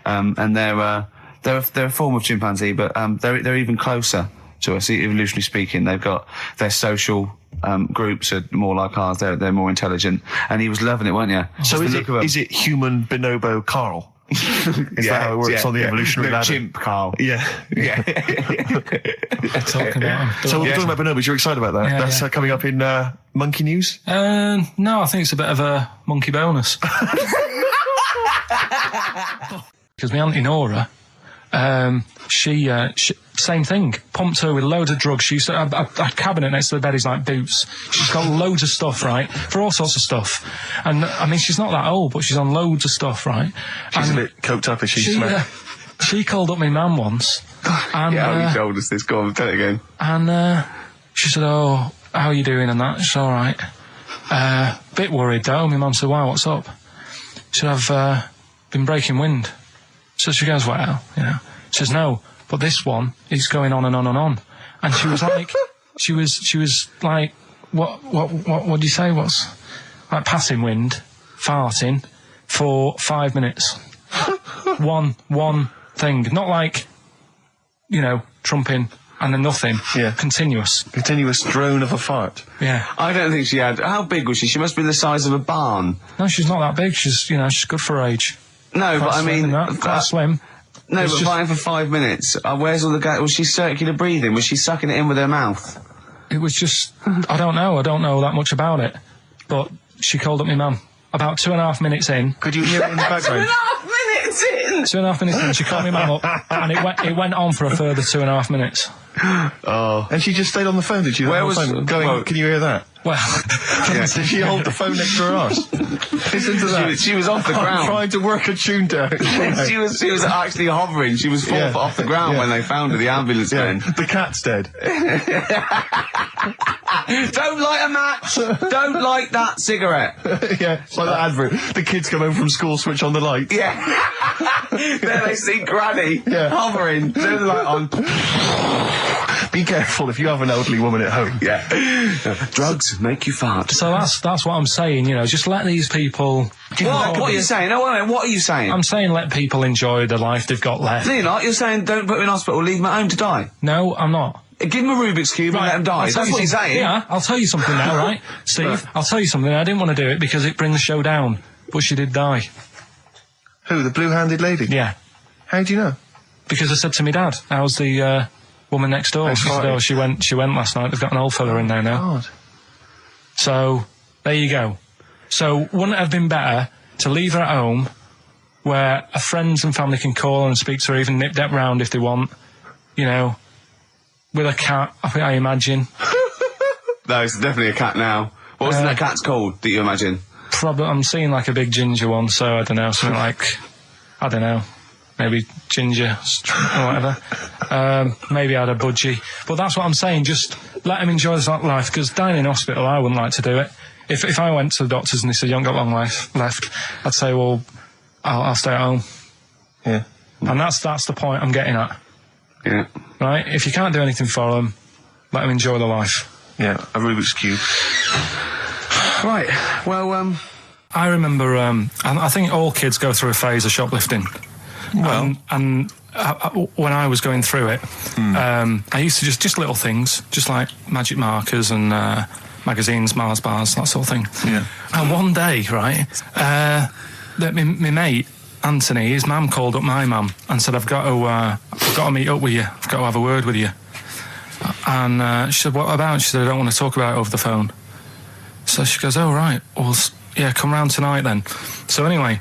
And they're a form of chimpanzee, but they're even closer to us, evolutionarily speaking. They've got their social groups are more like ours. They're more intelligent, and he was loving it, weren't you? So is it human bonobo Karl? Is that how it works on the evolutionary ladder? Chimp Karl. Yeah. Talking about him. So we're talking about bonobos. You're excited about that? Yeah, That's coming up in Monkey News. No, I think it's a bit of a monkey bonus. Because my auntie Nora, she same thing, pumped her with loads of drugs. She used to have a cabinet next to the bed is like boots. She's got loads of stuff, right, for all sorts of stuff. And I mean, she's not that old, but she's on loads of stuff, right? She's a bit coked up, is she? She called up my mum once. And, yeah, you told us this. Go on, tell it again. And she said, "Oh, how are you doing?" And that. She's all right. Bit worried though. My mum said, "Why? What's up?" She said, "I've been breaking wind." So she goes, "Well, you know." She says, "No, but this one is going on and on and on." And she was like, she was like, what do you say? What's like passing wind, farting for 5 minutes. one thing, not like, you know, trumping and then nothing. Yeah. Continuous drone of a fart. Yeah. I don't think she had. How big was she? She must be the size of a barn. No, she's not that big. She's good for her age. No, Quite but I mean, quite slim. No, it's but fine for 5 minutes. Where's all the gas? Was she circular breathing? Was she sucking it in with her mouth? It was just, I don't know that much about it. But she called up my mum. About 2.5 minutes in. Could you hear it in the background? 2.5 minutes in! 2.5 minutes in, she called my mum up, and it went on for a further 2.5 minutes. Oh. And she just stayed on the phone, did she? Where was... Going, can you hear that? Well... Yeah. Did she hold the phone next to her arse? Listen to that. She was off the ground. Trying to work a tune down. she was actually hovering. She was 4 foot off the ground when they found her, the ambulance men. The cat's dead. Don't light a match! Don't light that cigarette! Yeah, it's like that advert. The kids come home from school, switch on the light. Yeah. There they see Granny hovering, turn the light on. Be careful if you have an elderly woman at home. Yeah. Drugs make you fart. So that's what I'm saying, you know, just let these people... What are you saying? No, wait a minute, what are you saying? I'm saying let people enjoy the life they've got left. No, you're not. You're saying don't put them in hospital, leave them at home to die. No, I'm not. Give them a Rubik's Cube and let them die. That's what you're saying. Yeah, I'll tell you something now, right? Steve, I'll tell you something. I didn't want to do it because it brings the show down, but she did die. Who, the blue-handed lady? Yeah. How do you know? Because I said to my dad, how's the woman next door? She said, oh, she went last night. They've got an old fella in there now. God. So, there you go. So, wouldn't it have been better to leave her at home where her friends and family can call and speak to her, even nip that round if they want, you know, with a cat, I imagine. No, it's definitely a cat now. What's that cat's called, that you imagine? Probably, I'm seeing like a big ginger one, so I don't know, something like, I don't know, maybe ginger or whatever. Maybe I had a budgie. But that's what I'm saying, just let them enjoy this life, because dying in hospital, I wouldn't like to do it. If I went to the doctors and they said, you haven't got long life left, I'd say, well, I'll stay at home. Yeah. And that's the point I'm getting at. Yeah. Right? If you can't do anything for them, let them enjoy the life. Yeah, a Rubik's Cube. Right, well, I remember, I think all kids go through a phase of shoplifting. Well. And when I was going through it, I used to just little things, just like magic markers and magazines, Mars bars, that sort of thing. Yeah. And one day, right, my mate, Anthony, his mum called up my mum and said, I've got to meet up with you. I've got to have a word with you. And she said, what about? She said, I don't want to talk about it over the phone. So she goes, oh, right. Well, yeah, come round tonight then. So anyway,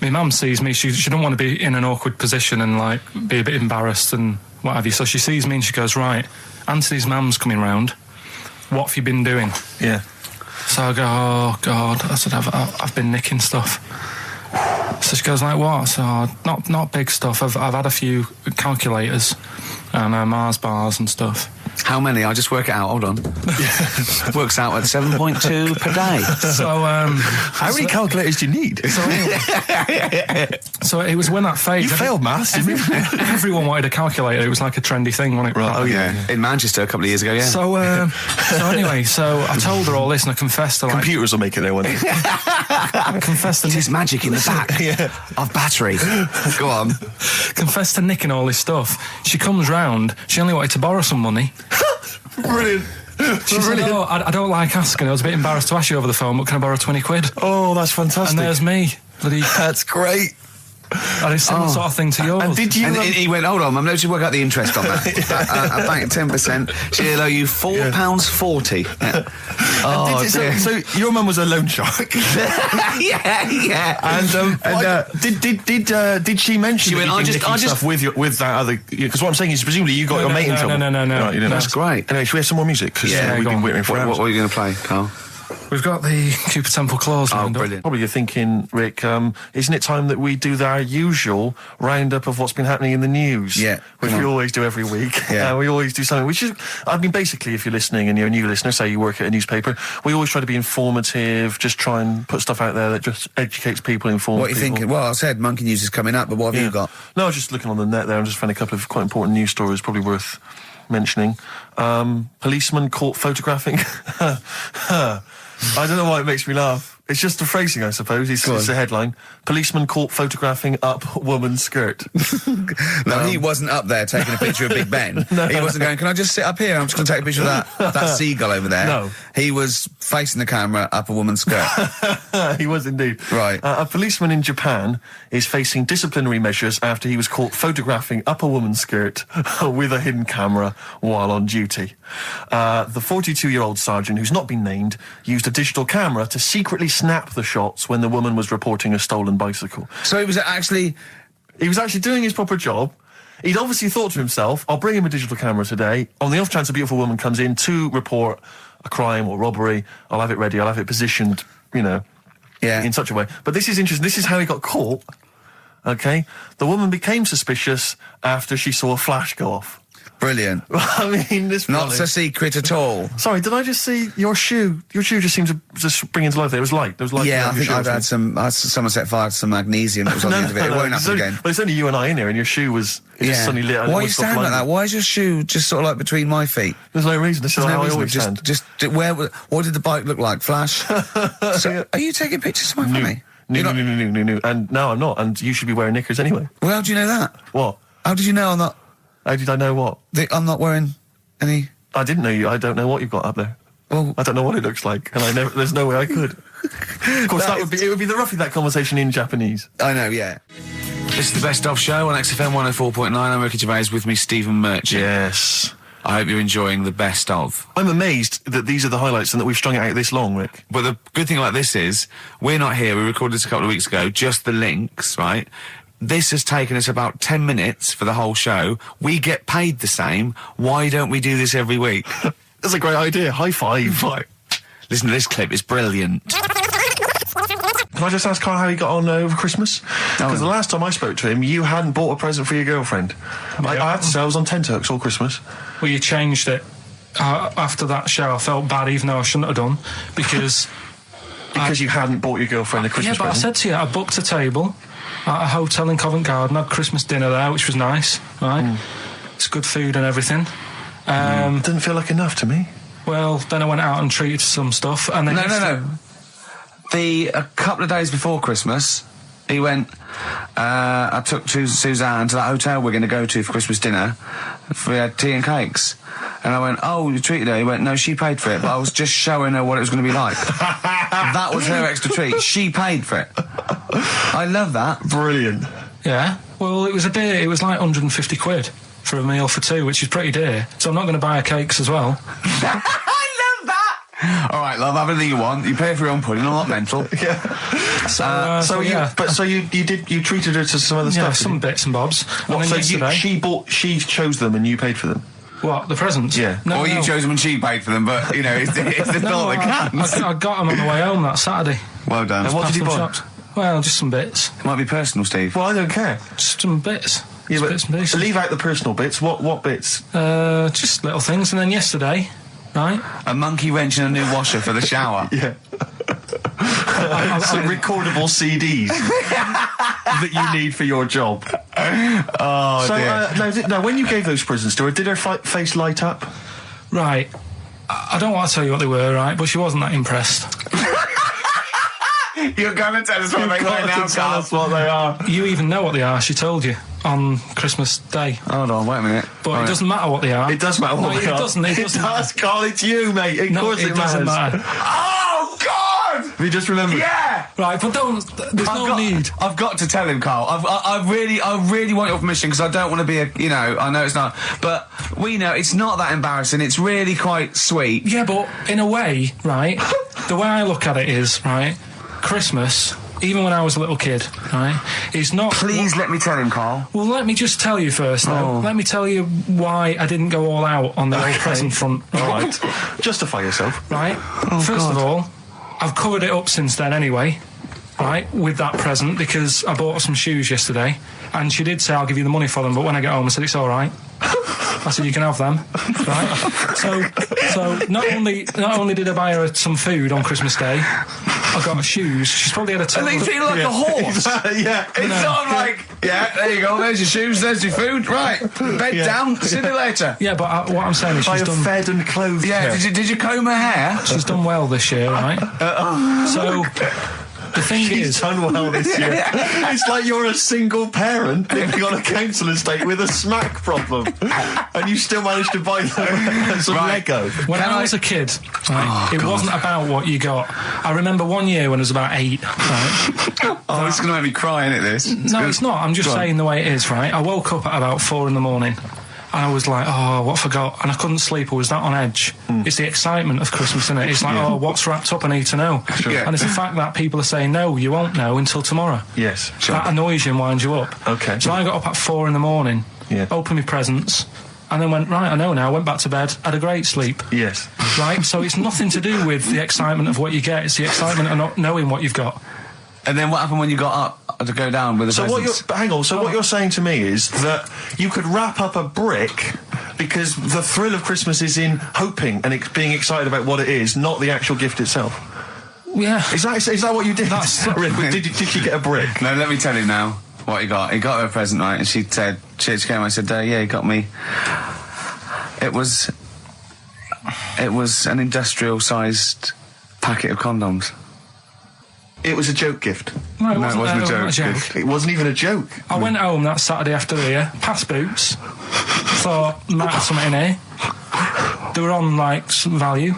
my mum sees me. She don't want to be in an awkward position and, like, be a bit embarrassed and what have you. So she sees me and she goes, right, Anthony's mum's coming round. What have you been doing? Yeah. So I go, oh, God. I said, I've been nicking stuff. So she goes, like, what? So, not big stuff. I've had a few calculators and Mars bars and stuff. How many? I'll just work it out. Hold on. Works out at 7.2 per day. So, how many calculators do you need? So it was when that phase. You failed maths. Everyone wanted a calculator. It was like a trendy thing, wasn't it? Right. Oh yeah. In Manchester a couple of years ago. Yeah. So anyway, so I told her all this and I confessed to, like, computers will make it there one day. I confessed to there's magic in the back of battery. Go on. Confessed to nicking all this stuff. She comes round. She only wanted to borrow some money. Brilliant. She said, oh, I don't like asking. I was a bit embarrassed to ask you over the phone, but can I borrow 20 quid? Oh, that's fantastic. And there's me. That's great. And it's similar sort of thing to yours. And did you... And he went, hold on, Mum, let's just work out the interest on that. I banked 10%. She'll owe you £4.40. Oh, dear. So your mum was a loan shark? yeah. And did she mention She went, that you did stuff with that other... Because what I'm saying is, presumably you got your mate in trouble. No. Right, you didn't. That's great. Anyway, should we have some more music? Because we've been waiting for hours. What are you going to play, Karl? We've got the Cooper Temple Clause lined up. Brilliant. Probably you're thinking, Rick, isn't it time that we do our usual roundup of what's been happening in the news? Yeah. Which we always do every week. Yeah. We always do something, which is, I mean, basically, if you're listening and you're a new listener, say you work at a newspaper, we always try to be informative, just try and put stuff out there that just educates people, informs people. What are you thinking? Well, I said Monkey News is coming up, but what have you got? No, I was just looking on the net there and just found a couple of quite important news stories, probably worth mentioning. Policeman caught photographing... I don't know why it makes me laugh. It's just the phrasing, I suppose. It's the headline. Policeman caught photographing up woman's skirt. No, he wasn't up there taking a picture of Big Ben. He wasn't going, can I just sit up here? I'm just going to take a picture of that seagull over there. No. He was facing the camera up a woman's skirt. He was indeed. Right. A policeman in Japan is facing disciplinary measures after he was caught photographing up a woman's skirt with a hidden camera while on duty. The 42-year-old sergeant, who's not been named, used a digital camera to secretly snap the shots when the woman was reporting a stolen bicycle. So he was actually doing his proper job. He'd obviously thought to himself, I'll bring him a digital camera today. On the off chance a beautiful woman comes in to report a crime or robbery, I'll have it ready, I'll have it positioned, in such a way. But this is interesting. This is how he got caught. Okay? The woman became suspicious after she saw a flash go off. brilliant. I mean, this Not a secret at all. Sorry, did I just see your shoe? Your shoe just seemed to just spring into life there. It was light. There was light. Yeah, I think I've had someone set fire to some magnesium that was on the end of it. It won't happen again. But it's only you and I in here, and your shoe was just suddenly lit. Why are you standing like that? Why is your shoe just sort of like between my feet? There's no reason. This is how I always stand. What did the bike look like? Flash? So, are you taking pictures of my family? No. And no, I'm not. And you should be wearing knickers anyway. Well, how do you know that? What? How did you know I'm not? How did I know what? I'm not wearing any... I didn't know you. I don't know what you've got up there. Well, I don't know what it looks like, and there's no way I could. Of course, it would be roughly that conversation in Japanese. I know, yeah. This is the Best Of Show on XFM 104.9. I'm Ricky Gervais, with me Stephen Merchant. Yes. I hope you're enjoying the Best Of. I'm amazed that these are the highlights and that we've strung it out this long, Rick. But the good thing about this is, we're not here, we recorded this a couple of weeks ago, just the links, right? This has taken us about 10 minutes for the whole show. We get paid the same. Why don't we do this every week? That's a great idea. High five. Right. Listen to this clip, it's brilliant. Can I just ask Karl how he got on over Christmas? Because the last time I spoke to him, you hadn't bought a present for your girlfriend. I have to say, I was on tenterhooks all Christmas. Well, you changed it. After that show, I felt bad, even though I shouldn't have done, because... Because you hadn't bought your girlfriend a Christmas present? Yeah, but I said to you, I booked a table at a hotel in Covent Garden, had Christmas dinner there, which was nice, right? It's good food and everything. Didn't feel like enough to me. Well, then I went out and treated some stuff, and then... No. A couple of days before Christmas, he went, I took Suzanne to that hotel we're going to go to for Christmas dinner. We had tea and cakes. And I went, oh, you treated her? He went, no, she paid for it, but I was just showing her what it was going to be like. That was her extra treat. She paid for it. I love that. Brilliant. Yeah. Well, it was it was like 150 quid for a meal for two, which is pretty dear. So I'm not going to buy her cakes as well. All right, love, have anything you want. You pay for your own pudding. I'm not mental. Yeah. So you treated her to some other stuff. Yeah, some bits and bobs. What, so she chose them and you paid for them? What, the presents? Yeah. No, you chose them and she paid for them, but you know it's the thought that counts. I got them on the way home that Saturday. Well done. And what did you buy? Shops. Well, just some bits. It might be personal, Steve. Well, I don't care. Just some bits. Yeah, but bits and pieces. Leave out the personal bits. What bits? Just little things. And then yesterday, right? A monkey wrench and a new washer for the shower. Yeah. Some recordable CDs that you need for your job. Oh, dear. No, when you gave those presents to her, did her face light up? Right. I don't want to tell you what they were, right? But she wasn't that impressed. You're going to tell us what they were now, tell us what they are. You even know what they are, she told you, on Christmas Day. Hold on, wait a minute. But it doesn't matter what they are. It does matter what they are. It doesn't. It does, Karl, it's you, mate. Of course it doesn't matter. Oh, God! Have you just remembered? Yeah! Right, but there's no need. I've got to tell him, Karl. I really want your permission, because I don't want to be I know it's not, but we know it's not that embarrassing. It's really quite sweet. Yeah, but in a way, right, the way I look at it is, right, Christmas, even when I was a little kid, right, is not... Please let me tell him, Karl. Well, let me just tell you first, though. Let me tell you why I didn't go all out on the old present front. All right. Justify yourself. Right. First of all, I've covered it up since then anyway, right, with that present, because I bought her some shoes yesterday, and she did say, I'll give you the money for them, but when I get home I said, it's all right. I said, you can have them, right? So not only did I buy her some food on Christmas Day, I got her shoes. She's probably had a... And they feel like a horse. Yeah. It's not like, there you go, there's your shoes, there's your food, right. Bed down, see you later. Yeah, but what I'm saying is she's done... fed and clothed. Yeah, did you comb her hair? She's done well this year, right? So... The thing is, done well this year. It's like you're a single parent living on a council estate with a smack problem, and you still managed to buy some Lego. When I was a kid, it wasn't about what you got. I remember one year when I was about 8. Right? This is going to make me cry, isn't it, this? No, it's not. I'm just saying the way it is, right? I woke up at about 4 in the morning. And I was like, what I forgot? And I couldn't sleep. I was that on edge. It's the excitement of Christmas, isn't it? It's like, what's wrapped up? I need to know. Sure. Yeah. And it's the fact that people are saying, no, you won't know until tomorrow. Yes, sure. That annoys you and winds you up. Okay. So I got up at 4 in the morning, opened my presents, and then went, right, I know now, went back to bed, had a great sleep. Yes. Right? So it's nothing to do with the excitement of what you get. It's the excitement of not knowing what you've got. And then what happened when you got up to go down with the presents? What you're saying to me is that you could wrap up a brick because the thrill of Christmas is in hoping and being excited about what it is, not the actual gift itself. Yeah. Is that what you did? Did you get a brick? No, let me tell you now what he got. He got her a present, right? And she said, she came, I said, he got me. It was an industrial-sized packet of condoms. It was a joke gift. No, it wasn't a joke. It wasn't even a joke. I went home that Saturday after here, past Boots, thought, might have something in here. They were on, like, some value.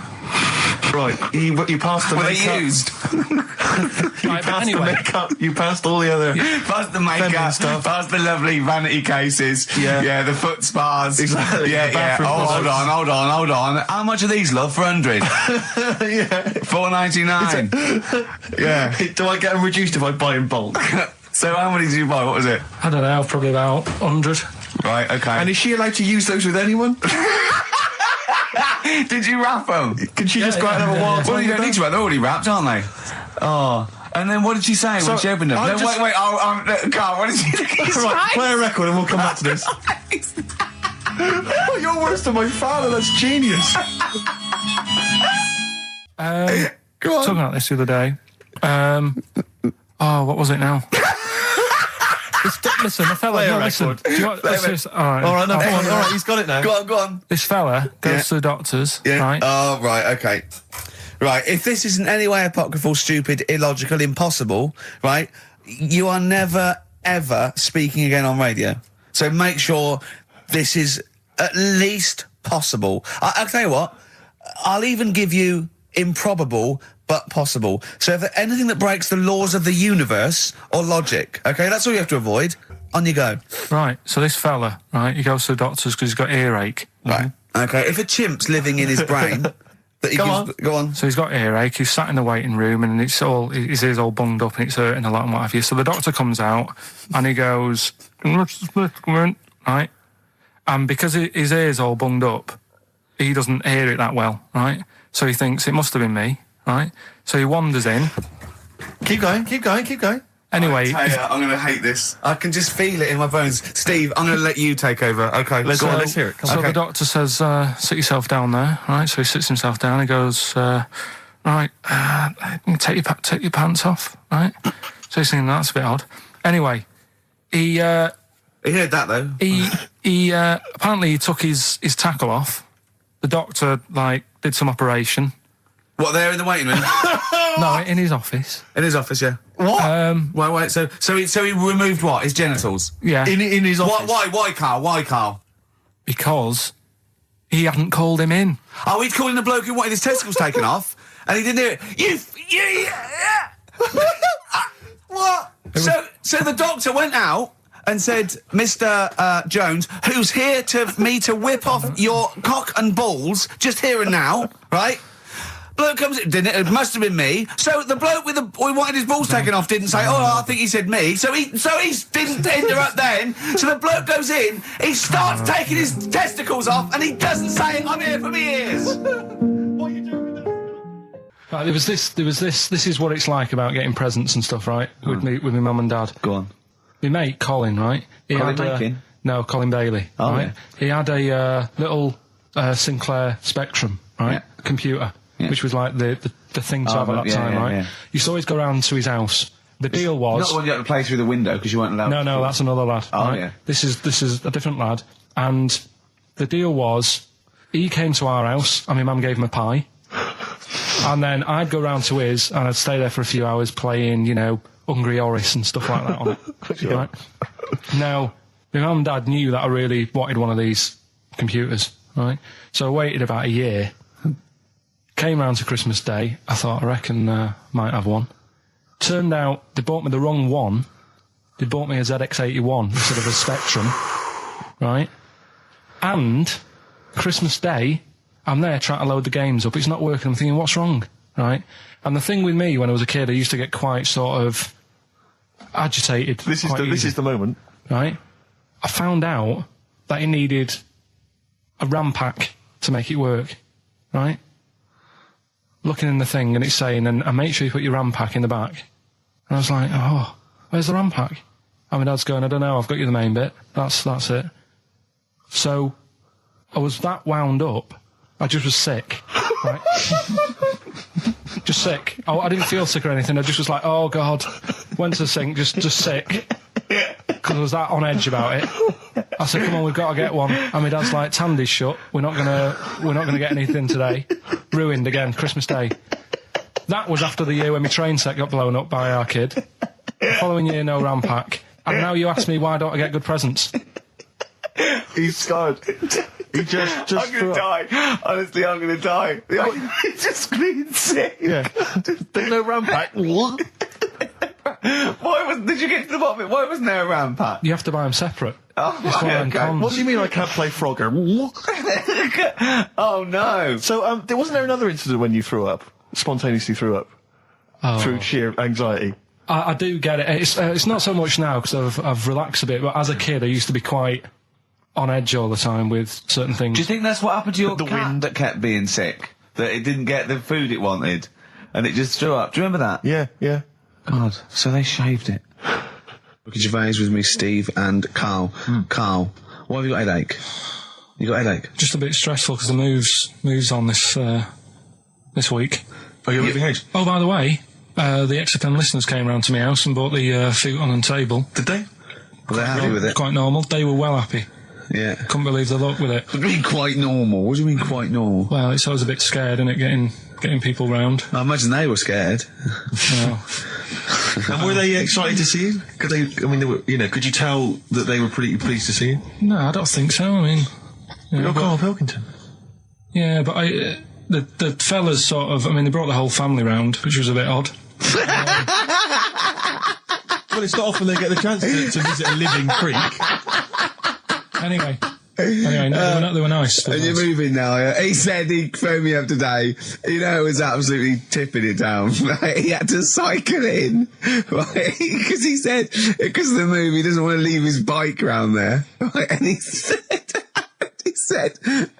Right, you passed the makeup. Were they used? Right, but anyway. The makeup, you passed all the other... Passed the makeup, stuff. Passed the lovely vanity cases. Yeah, the foot spas. Exactly. Yeah. Oh, hold on. How much are these, love, for 100? Yeah. $4.99. Yeah. Do I get them reduced if I buy in bulk? So how many did you buy? What was it? I don't know, probably about 100. Right, okay. And is she allowed to use those with anyone? Did you wrap them? Can she just go out and have a wild Well, you don't need to wrap. They're already wrapped, aren't they? Oh. And then what did she say when she opened them? No, wait. Karl, what did she say? Right, play a record and we'll come back to this. You're worse than my father. That's genius. Go on. Talking about this the other day. What was it now? Listen, the fella... No, listen. Do you want... All right, he's got it now. Go on. This fella goes to the doctors, right? Oh, right, okay. Right, if this isn't any way apocryphal, stupid, illogical, impossible, right, you are never, ever speaking again on radio. So make sure this is at least possible. I'll tell you what, I'll even give you improbable but possible. So if anything that breaks the laws of the universe or logic, okay, that's all you have to avoid. On you go. Right, so this fella, right, he goes to the doctors because he's got earache. Right, okay, if a chimp's living in his brain... Go on. So he's got earache, he's sat in the waiting room and his ear's all bunged up and it's hurting a lot and what have you. So the doctor comes out and he goes, right? And because his ear's all bunged up, he doesn't hear it that well, right? So he thinks it must have been me, right? So he wanders in. Keep going. Anyway, I'm going to hate this. I can just feel it in my bones. Steve, I'm going to let you take over. Okay, let's hear it. So the doctor says, sit yourself down there, right? So he sits himself down. He goes, right, take your pants off, right? So he's thinking that's a bit odd. Anyway, he heard that though. He apparently he took his tackle off. The doctor did some operation. What, there in the waiting room? No, in his office. In his office, yeah. What? Wait. So he removed what? His genitals? Yeah. In his office. Why, Karl? Because he hadn't called him in. Oh, he'd called in the bloke who wanted his testicles taken off, and he didn't hear it. What? So the doctor went out and said, Mr. Jones, who's here to whip off your cock and balls, just here and now, right? Bloke comes in, didn't it? It must have been me. So the bloke we wanted his balls taken off didn't say, oh, I think he said me. So he didn't interrupt then. So the bloke goes in, he starts taking his testicles off, and he doesn't say, I'm here for me ears. What are you doing with that? Right, there was this. This is what it's like about getting presents and stuff, right? With my mum and dad. Go on. My mate Colin, right? No, Colin Bailey. Oh, right? yeah. He had a little Sinclair Spectrum, right? Computer. Yeah. Which was like the thing to have at that time, right? Yeah. You used to always go round to his house. The deal was... Not the one you had to play through the window because you weren't allowed No, that's another lad. Oh, right? yeah. This is a different lad. And the deal was, he came to our house and my mum gave him a pie. And then I'd go round to his and I'd stay there for a few hours playing, Hungry Horace and stuff like that on it. Sure. Right? Now, my mum and dad knew that I really wanted one of these computers, right? So I waited about a year. Came round to Christmas Day, I thought, I reckon might have one. Turned out they bought me the wrong one. They bought me a ZX81 instead of a Spectrum, right? And Christmas Day, I'm there trying to load the games up. It's not working. I'm thinking, what's wrong, right? And the thing with me, when I was a kid, I used to get quite sort of agitated. This is the moment, right? I found out that it needed a RAM pack to make it work, right? Looking in the thing and it's saying, and make sure you put your RAM pack in the back. And I was like, oh, where's the RAM pack? And my dad's going, I don't know, I've got you the main bit. That's it. So, I was that wound up, I just was sick, right? Just sick. I didn't feel sick or anything, I just was like, oh God. Went to the sink, just sick. Because I was that on edge about it. I said, come on, we've got to get one. And my dad's like, Tandy's shut, we're not gonna get anything today. Ruined again, Christmas Day. That was after the year when my train set got blown up by our kid. The following year, no RAM pack. And now you ask me, why don't I get good presents? He's scarred. He just I'm gonna die. Honestly, I'm gonna die. He's just screaming sick. Yeah. There's no RAM pack. Did you get to the bottom of it? Why wasn't there a RAM pack? You have to buy them separate. Oh, what do you mean I can't play Frogger? Oh no. So, wasn't there another incident when you threw up? Spontaneously threw up? Through sheer anxiety? I do get it. It's not so much now because I've relaxed a bit, but as a kid I used to be quite on edge all the time with certain things. Do you think that's what happened to your cat that kept being sick? That it didn't get the food it wanted and it just threw up? Do you remember that? Yeah. God, so they shaved it. Look at Gervais with me, Steve and Karl. Karl, why have you got a headache? You got a headache? Just a bit stressful because the moves on this week. Are you moving house? Oh, by the way, the XFM listeners came round to my house and bought the futon and table. Did they? Were they happy with it? Quite normal. They were well happy. Yeah. Couldn't believe the luck with it. What do you mean quite normal? What do you mean quite normal? Well, it's always a bit scared, isn't it, getting people round. I imagine they were scared. Well. And were they excited to see you? Could you tell that they were pretty pleased to see you? No, I don't think so. I mean, you're Karl Pilkington. Yeah, but the fellas sort of, they brought the whole family round, which was a bit odd. Well, it's not often they get the chance to visit a living creek. Anyway, they were nice. And you're moving now, yeah? He said he phoned me up today. It was absolutely tipping it down. Right? He had to cycle in. Right? Because he said, because of the move, he doesn't want to leave his bike round there. Right? And he said,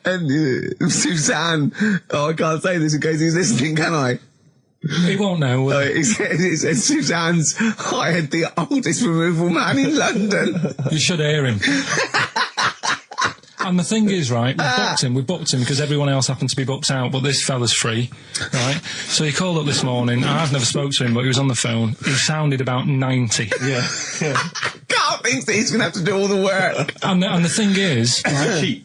and Suzanne, I can't say this in case he's listening, can I? He won't know. He said Suzanne's hired the oldest removal man in London. You should hear him. And the thing is, right, we booked him because everyone else happened to be booked out, but this fella's free, right? So he called up this morning. I've never spoke to him, but he was on the phone. He sounded about 90. Yeah. God thinks that he's going to have to do all the work. And the thing is, right,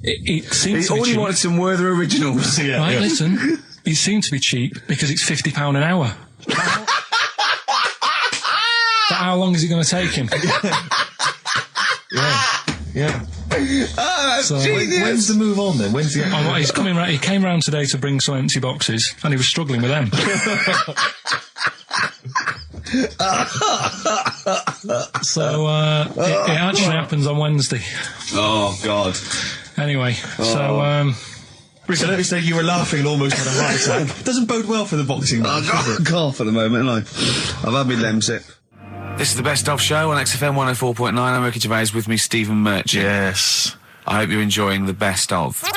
it seems to be cheap. He wanted some Werther originals. Yeah, right, listen, it seemed to be cheap because it's £50 an hour. But how long is it going to take him? Yeah. Oh, that's genius. When's the move on then? When's the... he's coming round. He came round today to bring some empty boxes, and he was struggling with them. So, it actually happens on Wednesday. Oh, God. Anyway, so, Richard, let me say you were laughing and almost had a heart attack. Doesn't bode well for the boxing match, does it? Cough at the moment, and I've had my Lemsip. This is the Best Of Show on XFM 104.9. I'm Ricky Gervais, with me Stephen Merchant. Yes. I hope you're enjoying the Best Of. Do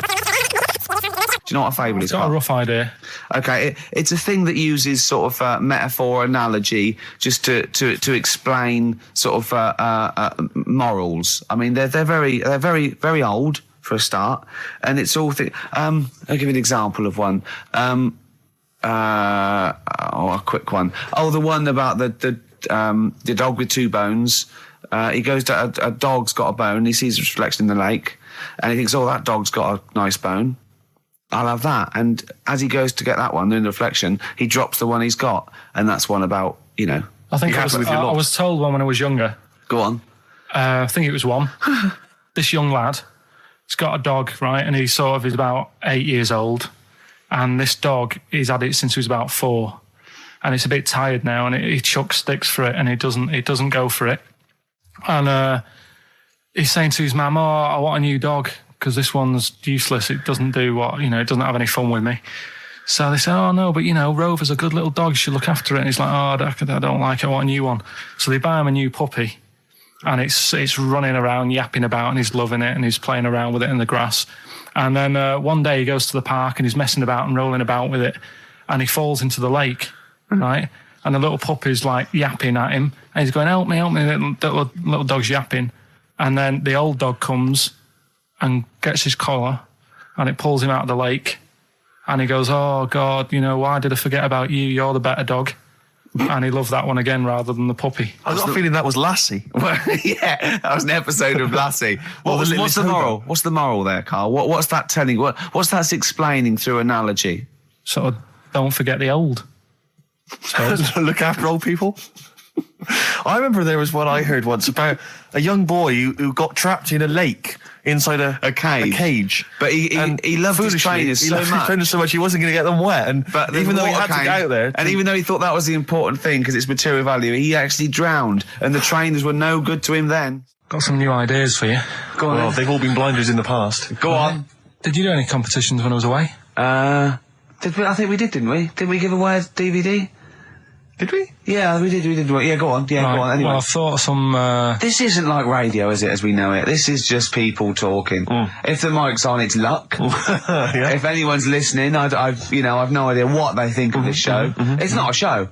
you know what a fable is? I've got a rough idea. Okay, it's a thing that uses sort of metaphor, analogy, just to explain sort of morals. I mean, they're very old for a start, and it's all. I'll give you an example of one. A quick one. Oh, the one about the dog with two bones. He goes to a dog's got a bone. He sees a reflection in the lake, and he thinks, "Oh, that dog's got a nice bone. I'll have that." And as he goes to get that one in the reflection, he drops the one he's got, and that's one about I think I was told one when I was younger. Go on. I think it was one. This young lad, he's got a dog, right, and he's about 8 years old, and this dog, he's had it since he was about 4, and it's a bit tired now, and he chucks sticks for it, and it doesn't go for it, and he's saying to his mum, "Oh, I want a new dog because this one's useless. It doesn't do what it doesn't have any fun with me." So they say, "Oh no, but Rover's a good little dog. You should look after it." And he's like, "Oh, I don't like it. I want a new one." So they buy him a new puppy. And it's running around, yapping about, and he's loving it, and he's playing around with it in the grass. And then one day he goes to the park, and he's messing about and rolling about with it, and he falls into the lake, right? And the little puppy's like yapping at him, and he's going, help me, little dog's yapping. And then the old dog comes and gets his collar, and it pulls him out of the lake, and he goes, "Oh God, why did I forget about you? You're the better dog." And he loved that one again rather than the puppy. I got a feeling that was Lassie. Well, yeah, that was an episode of Lassie. What's the moral? What's the moral there, Karl? What's that telling? What's that explaining through analogy? Sort of, don't forget the old. Look after old people. I remember there was one I heard once about a young boy who got trapped in a lake inside a cage. But he loved his trainers so much he wasn't going to get them wet. But even though he had to get out there, and even though he thought that was the important thing because it's material value, he actually drowned, and the trainers were no good to him then. Got some new ideas for you. Go on. Well, they've all been blinders in the past. Go on. Did you do any competitions when I was away? Did we? I think we did, didn't we? Did we give away a DVD? Did we? Yeah, we did. Yeah, go on. Yeah, right. Go on. Anyway. Well, I thought some... This isn't like radio, is it, as we know it? This is just people talking. If the mic's on, it's luck. Yeah. If anyone's listening, I've no idea what they think of this show. It's not a show.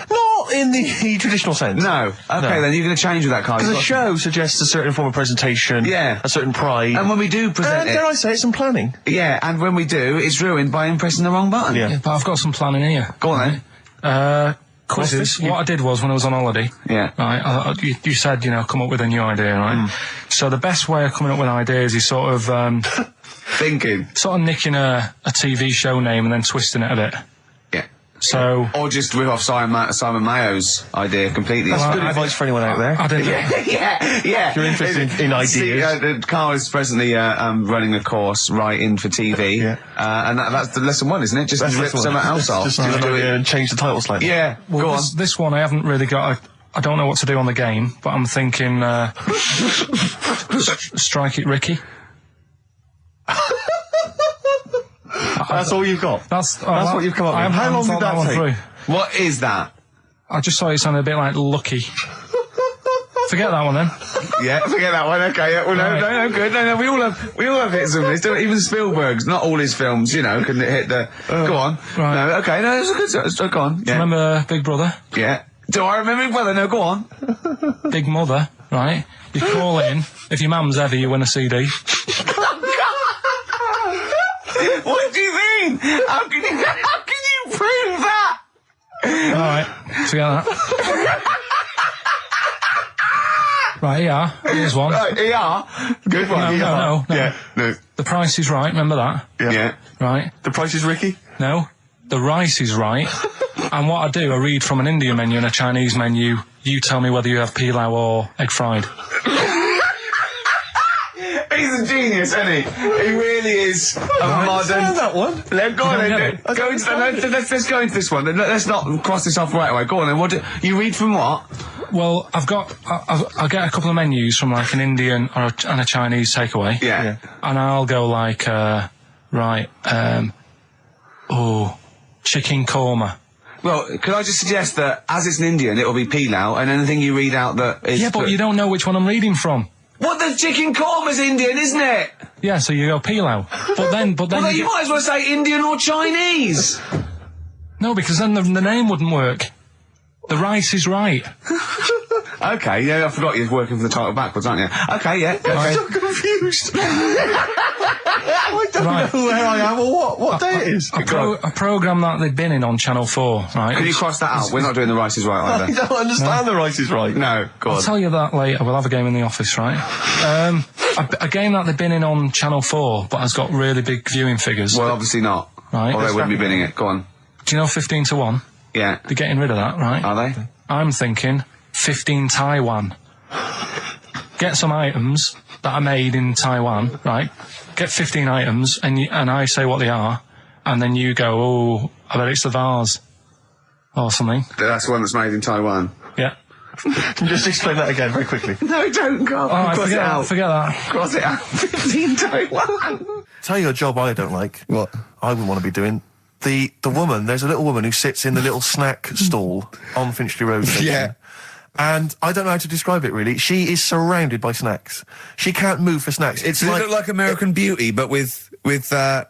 Not in the traditional sense. No. Okay, then you're going to change with that, Karl. Because a show suggests a certain form of presentation. Yeah. A certain pride. And when we do present it... dare I say, it's some planning. Yeah, and when we do, it's ruined by pressing the wrong button. Yeah, but I've got some planning here. Go on, then. Quizzes. What I did was, when I was on holiday, right, you said, come up with a new idea, right? So the best way of coming up with ideas is sort of... thinking. Sort of nicking a TV show name and then twisting it a bit. Yeah. So... Or just rip off Simon Mayo's idea completely. That's good advice for anyone out there. I didn't... Yeah. If you're interested in ideas. Karl is presently running a course writing for TV. And that's the lesson 1, isn't it? Just rip something else off. Just do it and change the title slightly. Yeah, well, go on. This one I haven't really got... I don't know what to do on the game, but I'm thinking... Strike It Ricky. That's all you've got? That's what you've come up with. How long did that take? Through. What is that? I just thought it sounded a bit like Lucky. Forget that one then. Yeah, forget that one. Okay, yeah, well, no, good. No, we all have hits of this. Even Spielberg's, not all his films, can hit the. Go on. Right. No, okay, no, it's a good. Go on. Yeah. Do you remember Big Brother? Yeah. Do I remember Big Brother? No, go on. Big Mother, right? You call in. If your mum's heavy, you win a CD. What do you mean? How can you prove that? All right, forget that. Right, ER. Here's one. Right, ER. Good one. No. Yeah, no. The Price is Right. Remember that? Yeah. Right. The Price is Ricky? No. The Rice is Right. And what I do, I read from an Indian menu and a Chinese menu. You tell me whether you have pilau or egg fried. Are He's a genius, isn't he? He really is a modern... that one. Go on then. Let's go into this one. Let's not cross this off right away. Go on then. You read from what? Well, I'll get a couple of menus from like an Indian and a Chinese takeaway. Yeah. And I'll go like, chicken korma. Well, could I just suggest that as it's an Indian, it'll be pilau, and anything you read out that is... Yeah, but you don't know which one I'm reading from. What, the chicken korma's Indian, isn't it? Yeah, so you go pilau. But then Well, you might as well say Indian or Chinese. No, because then the name wouldn't work. The rice is right. Okay, yeah, I forgot you're working from the title backwards, aren't you? Okay, yeah. I'm so confused. I don't know where I am or what day it is. A programme that they've been in on Channel 4, right? Can you cross that out? We're not doing the Rice is Right either. I don't understand the Rice is Right. No, go on. I'll tell you that later. We'll have a game in the office, right? A game that they've been in on Channel 4, but has got really big viewing figures. Well, obviously not. Right. Or they wouldn't be binning it. Go on. Do you know 15 to 1? Yeah. They're getting rid of that, right? Are they? I'm thinking 15 Taiwan. Get some items that are made in Taiwan, right? Get 15 items, and I say what they are, and then you go, oh, I bet it's the vase. Or something. That's the one that's made in Taiwan. Yeah. Just explain that again very quickly. No, don't go. Oh, forget that. Cross it out. 15 Taiwan. Tell you a job I don't like. What? I wouldn't want to be doing. The woman, there's a little woman who sits in the little snack stall on Finchley Road station. Yeah. And I don't know how to describe it, really. She is surrounded by snacks. She can't move for snacks. Does it look like American Beauty, but with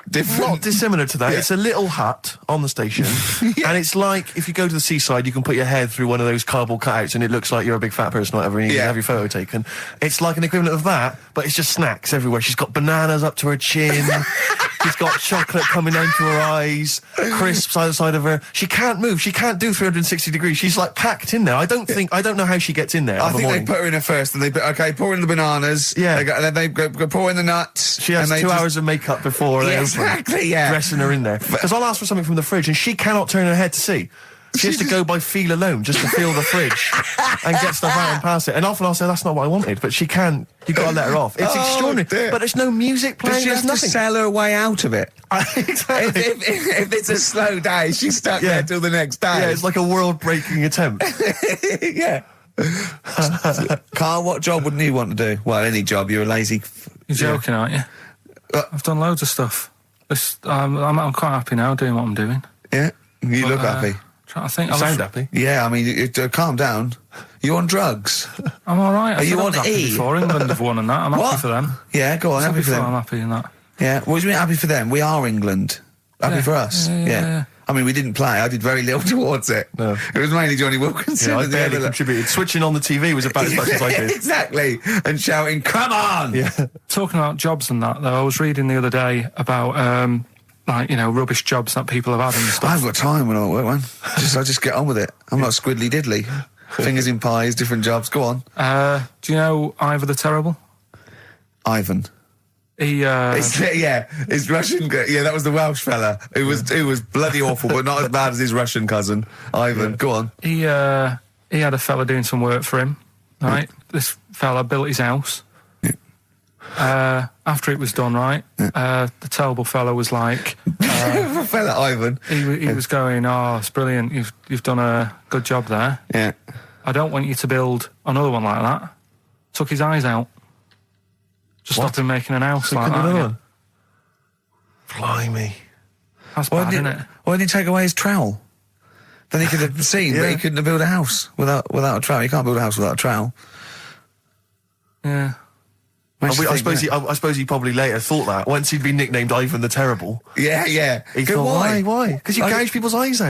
different... Not dissimilar to that. Yeah. It's a little hut on the station. Yeah. And it's like, if you go to the seaside, you can put your head through one of those cardboard cutouts and it looks like you're a big fat person or whatever, and you can have your photo taken. It's like an equivalent of that, but it's just snacks everywhere. She's got bananas up to her chin. She's got chocolate coming down to her eyes, crisps either side of her. She can't move. She can't do 360 degrees. She's like packed in there. I don't know how she gets in there. I think they put her in there first, and pour in the bananas. Yeah. Then they go pour in the nuts. She has 2 hours of makeup before they open. Yeah. Dressing her in there. Because I'll ask for something from the fridge, and she cannot turn her head to see. She has to go by feel alone, just to feel the fridge and get stuff out and pass it. And often I'll say, that's not what I wanted, but she can. You've got to let her off. It's extraordinary. Dear. But there's no music playing. Does she have nothing. to sell her way out of it? Exactly. If it's a slow day, she's stuck there till the next day. Yeah, it's like a world-breaking attempt. Yeah. Karl, what job wouldn't you want to do? Well, any job. You're a lazy... You're joking, aren't you? I've done loads of stuff. I'm quite happy now doing what I'm doing. Yeah? You look happy. I think you sound happy. Yeah, I mean, calm down. You on drugs? I'm all right. Are you on E? Before England have won and that. I'm happy for them. Yeah, go on. Happy for them. I'm happy in that. Yeah. What do you mean happy for them? We are England. Happy for us. Yeah. I mean, we didn't play. I did very little towards it. No. It was mainly Johnny Wilkinson. Yeah, I barely contributed. Switching on the TV was about as much as I did. Exactly. And shouting, "Come on!" Yeah. Talking about jobs and that, though, I was reading the other day about rubbish jobs that people have had and stuff. I haven't got time when I'm at work, man. I just get on with it. I'm not squiddly diddly. Fingers in pies, different jobs. Go on. Do you know Ivor the Terrible? Ivan. His Russian. Yeah, that was the Welsh fella who was bloody awful, but not as bad as his Russian cousin, Ivan. Yeah. Go on. He had a fella doing some work for him. Right, this fella built his house. After it was done, right, the terrible fella was like... fella Ivan. He was going, oh, it's brilliant, you've done a good job there. Yeah. I don't want you to build another one like that. Took his eyes out. Just stopped him making an house like that. Again. Blimey. That's bad, isn't it? Why didn't he take away his trowel? Then he could have seen that he couldn't have built a house without a trowel. You can't build a house without a trowel. Yeah. I suppose he probably later thought that once he'd been nicknamed Ivan the Terrible. Yeah. He thought, why? Because you gouge people's eyes out.